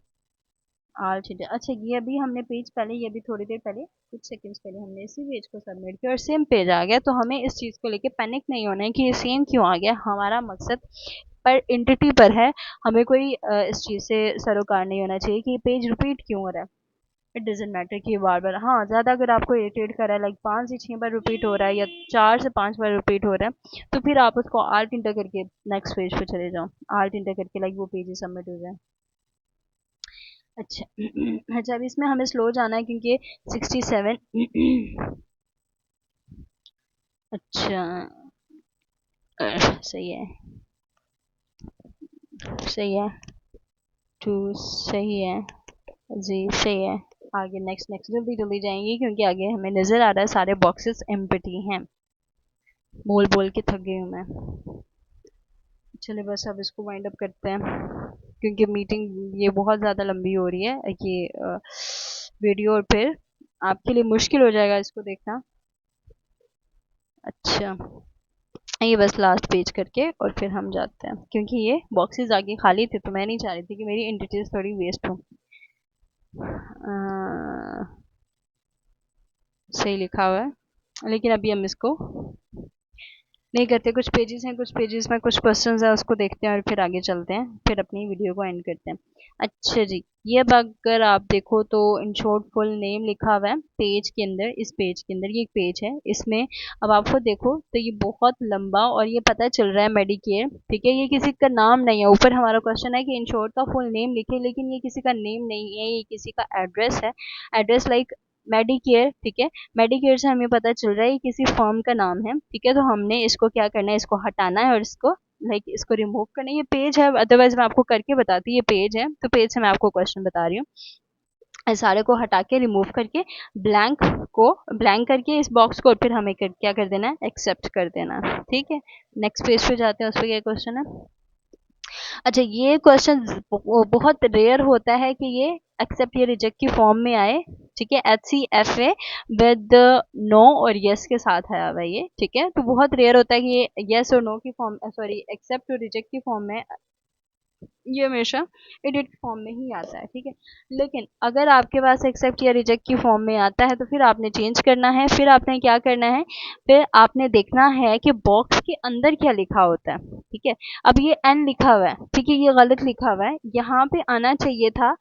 आल चीजें। अच्छा ये अभी हमने पेज पहले, ये अभी थोड़ी देर पहले कुछ सेकंड्स पहले हमने इसी पेज को सबमिट किया और सेम पेज आ गया। तो हमें इस चीज़ को लेके पैनिक नहीं होना है कि ये सेम क्यों आ गया। हमारा मकसद पर एंटिटी पर है, हमें कोई इस चीज़ से सरोकार नहीं होना चाहिए कि ये पेज रिपीट क्यों हो रहा है। इट डजेंट मैटर कि बार बार, हाँ ज़्यादा अगर आपको इरिटेट कर रहा है लाइक 5 से 6 बार रिपीट हो रहा है या 4 से 5 बार रिपीट हो रहा है, तो फिर आप उसको आल्ट इंटर करके नेक्स्ट पेज पे चले जाओ। आल्ट इंटर करके लाइक वो पेज सबमिट हो जाए। अच्छा अच्छा, अभी इसमें हमें स्लो जाना है क्योंकि 67 अच्छा सही है, सही है, टू सही है जी, सही है। आगे नेक्स्ट नेक्स्ट जल्दी जल्दी जाएंगे क्योंकि आगे हमें नज़र आ रहा है सारे बॉक्सेस एम्प्टी हैं। बोल बोल के थक गई हूँ मैं। चलिए बस अब इसको वाइंड अप करते हैं क्योंकि मीटिंग ये बहुत ज़्यादा लंबी हो रही है ये वीडियो, और फिर आपके लिए मुश्किल हो जाएगा इसको देखना। अच्छा ये बस लास्ट पेज करके और फिर हम जाते हैं क्योंकि ये बॉक्सेस आगे खाली थे तो मैं नहीं चाह रही थी कि मेरी एंटिटीज थोड़ी वेस्ट हो। सही लिखा हुआ है लेकिन अभी हम इसको नहीं करते। कुछ पेजेस हैं, कुछ पेजेस में कुछ क्वेश्चंस है, उसको देखते हैं और फिर आगे चलते हैं, फिर अपनी वीडियो को एंड करते हैं। अच्छा जी, ये अब अगर आप देखो तो इन शॉर्ट फुल नेम लिखा हुआ है पेज के अंदर। इस पेज के अंदर ये एक पेज है, इसमें अब आपको देखो तो ये बहुत लंबा और ये पता चल रहा है मेडिकेयर, ठीक है। ये किसी का नाम नहीं है। ऊपर हमारा क्वेश्चन है कि इन शॉर्ट का फुल नेम लिखे, लेकिन ये किसी का नेम नहीं है, ये किसी का एड्रेस है। एड्रेस लाइक मेडिकेयर, ठीक है। मेडिकेयर से हमें पता चल रहा है ये किसी फर्म का नाम है, ठीक है। तो हमने इसको क्या करना है, इसको हटाना है और इसको लाइक इसको रिमूव करना है। ये पेज है, अदरवाइज मैं आपको करके बताती, ये पेज है तो पेज से मैं आपको क्वेश्चन बता रही हूँ। इस सारे को हटा के रिमूव करके ब्लैंक को ब्लैंक करके इस बॉक्स को, और फिर हमें क्या कर देना है, एक्सेप्ट कर देना, ठीक है। नेक्स्ट पेज पे जाते हैं, उस पर क्या क्वेश्चन है। अच्छा ये क्वेश्चन बहुत रेयर होता है कि ये एक्सेप्ट या रिजेक्ट की फॉर्म में आए, ठीक है। HCFA विद नो और यस के साथ आया हुआ ये, ठीक है। तो बहुत रेयर होता है कि ये यस और नो की फॉर्म, सॉरी एक्सेप्ट और रिजेक्ट की फॉर्म में, ये हमेशा एडिट फॉर्म में ही आता है, ठीक है। लेकिन अगर आपके पास एक्सेप्ट या रिजेक्ट की फॉर्म में आता है तो फिर आपने चेंज करना है। फिर आपने क्या करना है, फिर आपने देखना है कि बॉक्स के अंदर क्या लिखा होता है, ठीक है। अब ये एन लिखा हुआ है, ठीक है, ये गलत लिखा हुआ है। यहाँ पे आना चाहिए था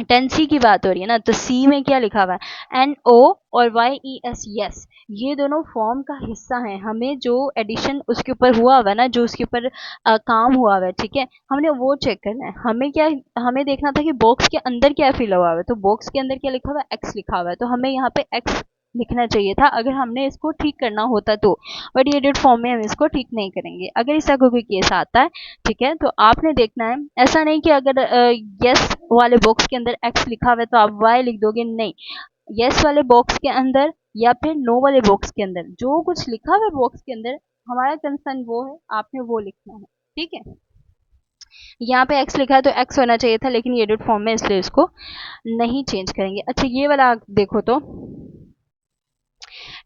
10C की बात हो रही है ना, तो सी में क्या लिखा हुआ है, NO और YES, यस। ये दोनों फॉर्म का हिस्सा है। हमें जो एडिशन उसके ऊपर हुआ हुआ है ना, जो उसके ऊपर काम हुआ हुआ है, ठीक है, हमने वो चेक करना है। हमें क्या, हमें देखना था कि बॉक्स के अंदर क्या फिल हुआ हुआ है। तो बॉक्स के अंदर क्या लिखा हुआ है, एक्स लिखा हुआ है, तो हमें यहाँ पे एक्स लिखना चाहिए था अगर हमने इसको ठीक करना होता तो। बट ये एडिट फॉर्म में हम इसको ठीक नहीं करेंगे। अगर इसका कोई केस आता है, ठीक है, तो आपने देखना है। ऐसा नहीं कि अगर यस वाले बॉक्स के अंदर एक्स लिखा हुआ है तो आप वाई लिख दोगे, नहीं। यस वाले बॉक्स के अंदर या फिर नो वाले बॉक्स के अंदर जो कुछ लिखा हुआ है बॉक्स के अंदर, हमारा कंसर्न वो है, आपने वो लिखना है, ठीक है। यहाँ पे x लिखा है तो x होना चाहिए था, लेकिन ये एडिट फॉर्म में इसलिए इसको नहीं चेंज करेंगे। अच्छा ये वाला देखो तो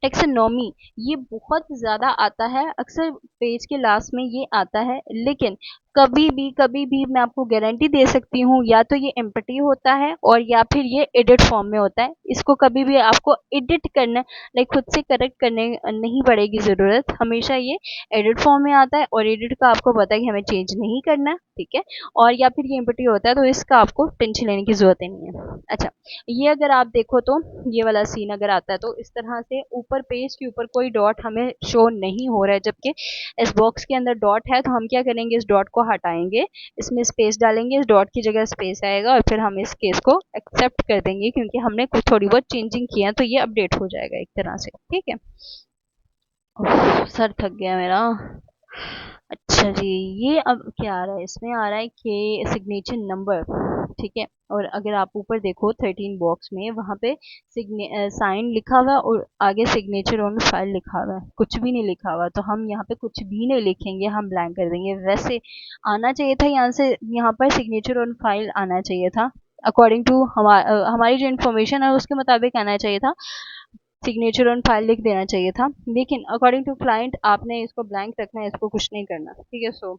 टेक्सोनॉमी, ये बहुत ज़्यादा आता है, अक्सर पेज के लास्ट में ये आता है, लेकिन कभी भी मैं आपको गारंटी दे सकती हूँ या तो ये एम्प्टी होता है और या फिर ये एडिट फॉर्म में होता है। इसको कभी भी आपको एडिट करना, लाइक खुद से करेक्ट करने नहीं पड़ेगी ज़रूरत, हमेशा ये एडिट फॉर्म में आता है और एडिट का आपको पता है कि हमें चेंज नहीं करना है, ठीक है। और या फिर ये एम्प्टी होता है तो इसका आपको टेंशन लेने की ज़रूरत ही नहीं है। अच्छा ये अगर आप देखो तो ये वाला सीन अगर आता है तो इस तरह से ऊपर पेज के ऊपर कोई डॉट हमें शो नहीं हो रहा है, जबकि इस बॉक्स के अंदर डॉट है। तो हम क्या करेंगे, इस डॉट को हटाएंगे, इसमें स्पेस डालेंगे, इस डॉट की जगह स्पेस आएगा और फिर हम इस केस को एक्सेप्ट कर देंगे क्योंकि हमने कुछ थोड़ी बहुत चेंजिंग किया है, तो ये अपडेट हो जाएगा एक तरह से, ठीक है। सर थक गया मेरा। अच्छा जी, ये अब क्या आ रहा है, इसमें आ रहा है कि सिग्नेचर नंबर, ठीक है। और अगर आप ऊपर देखो 13 बॉक्स में, वहाँ पे साइन लिखा हुआ है और आगे सिग्नेचर ऑन फाइल लिखा हुआ है, कुछ भी नहीं लिखा हुआ। तो हम यहाँ पे कुछ भी नहीं लिखेंगे, हम ब्लैंक कर देंगे। वैसे आना चाहिए था यहाँ से, यहाँ पर सिग्नेचर ऑन फाइल आना चाहिए था, अकॉर्डिंग टू हमारी जो इन्फॉर्मेशन है उसके मुताबिक आना चाहिए था, सिग्नेचर ऑन फाइल लिख देना चाहिए था। लेकिन अकॉर्डिंग टू क्लाइंट आपने इसको ब्लैंक रखना है, इसको कुछ नहीं करना, ठीक है। सो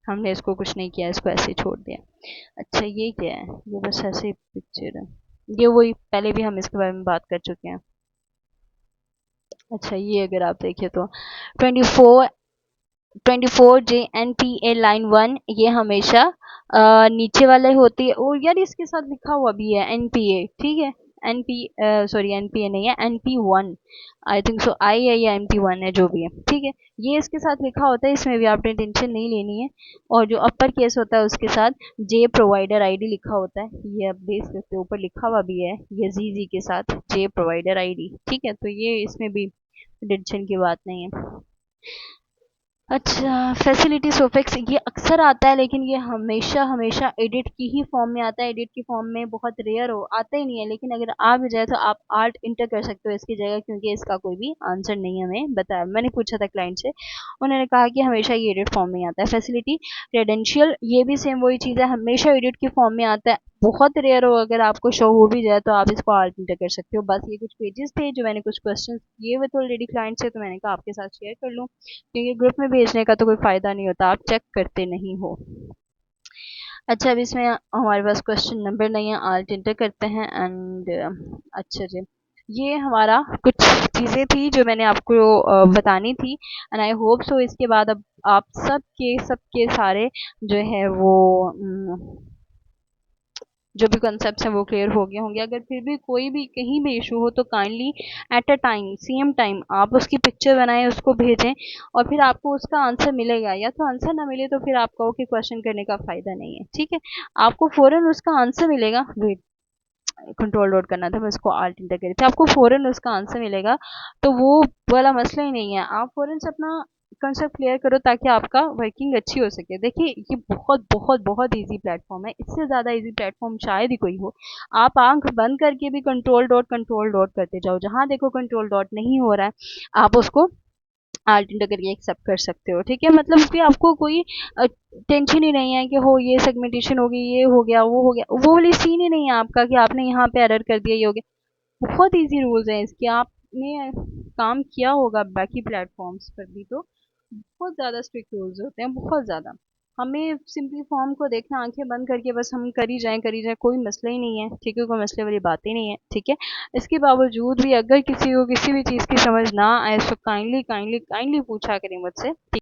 हमने इसको कुछ नहीं किया, इसको ऐसे ही छोड़ दिया। अच्छा ये क्या है, ये बस ऐसे पिक्चर है, ये वही पहले भी हम इसके बारे में बात कर चुके हैं। अच्छा ये अगर आप देखिए तो 24 24 JNPA लाइन 1, ये हमेशा नीचे वाले होती है। और यार इसके साथ लिखा हुआ भी है NPA, ठीक है। सॉरी NPA नहीं है, NP1 आई थिंक सो, आई है या MP1 है, जो भी है, ठीक है। ये इसके साथ लिखा होता है, इसमें भी आपने टेंशन नहीं लेनी है। और जो अपर केस होता है उसके साथ जे प्रोवाइडर आईडी लिखा होता है, ये आप देख सकते हो ऊपर लिखा हुआ भी है, ये जी के साथ जे प्रोवाइडर आईडी, ठीक है। तो ये इसमें भी टेंशन की बात नहीं है। अच्छा फैसिलिटी सोफिक्स, ये अक्सर आता है लेकिन ये हमेशा हमेशा एडिट की ही फॉर्म में आता है, एडिट की फॉर्म में बहुत रेयर हो आता ही नहीं है। लेकिन अगर आ भी जाए तो आप आर्ट इंटर कर सकते हो इसकी जगह, क्योंकि इसका कोई भी आंसर नहीं हमें बताया। मैंने पूछा था क्लाइंट से, उन्होंने कहा कि हमेशा ये एडिट फॉर्म में आता है। फैसिलिटी क्रेडेंशियल, ये भी सेम वही चीज़ है, हमेशा एडिट की फॉर्म में आता है। बहुत रेयर हो अगर आपको शो हो भी जाए तो आप इसको आर्ट इंटर कर सकते हो। बस ये कुछ पेजेस थे जो मैंने कुछ क्वेश्चन किए हुए थे ऑलरेडी क्लाइंट से, तो मैंने कहा आपके साथ शेयर कर लूँ, क्योंकि ग्रुप में भेजने का तो कोई फ़ायदा नहीं होता, आप चेक करते नहीं हो। अच्छा अब इसमें हमारे पास क्वेश्चन नंबर नहीं है, आल्ट इंटर करते हैं एंड अच्छा जी, ये हमारा कुछ चीज़ें थी जो मैंने आपको बतानी थी एंड आई होप सो इसके बाद अब आप सबके सारे जो है वो जो भी कॉन्सेप्ट्स हैं वो क्लियर हो गए होंगे। अगर फिर भी कोई भी कहीं भी इशू हो तो kindly at a time, same time आप उसकी पिक्चर बनाएं, उसको भेजें और फिर आपको उसका आंसर मिलेगा। या तो आंसर ना मिले तो फिर आप कहो कि क्वेश्चन करने का फ़ायदा नहीं है, ठीक है। आपको फ़ौरन उसका आंसर मिलेगा। वेट, कंट्रोल डॉट करना था, मैं इसको आल्ट इंटर करी थी। आपको फ़ौरन उसका आंसर मिलेगा, तो वो वाला मसला ही नहीं है। आप फ़ौरन से अपना कंसेप्ट क्लियर करो ताकि आपका वर्किंग अच्छी हो सके। देखिए ये बहुत बहुत बहुत ईजी प्लेटफॉर्म है, इससे ज़्यादा ईजी प्लेटफॉर्म शायद ही कोई हो। आप आंख बंद करके भी कंट्रोल डॉट करते जाओ, जहाँ देखो कंट्रोल डॉट नहीं हो रहा है आप उसको आल्ट इंटर करके एक्सेप्ट कर सकते हो, ठीक है। मतलब कि आपको कोई टेंशन ही नहीं है कि हो ये सेगमेंटेशन हो गई, ये हो गया, वो हो गया, वो वाली सीन ही नहीं है आपका कि आपने यहाँ पे एरर कर दिया, ये हो गया। बहुत इजी रूल्स हैं इसके, आपने काम किया होगा बाकी प्लेटफॉर्म्स पर भी, तो बहुत ज़्यादा स्ट्रिक्ट रूल्स होते हैं, बहुत ज़्यादा। हमें सिंपली फॉर्म को देखना, आंखें बंद करके बस हम करी जाएं, कोई मसला ही नहीं है, ठीक है। कोई मसले वाली बात ही नहीं है, ठीक है। इसके बावजूद भी अगर किसी को किसी भी चीज़ की समझ ना आए तो काइंडली काइंडली काइंडली पूछा करें मुझसे।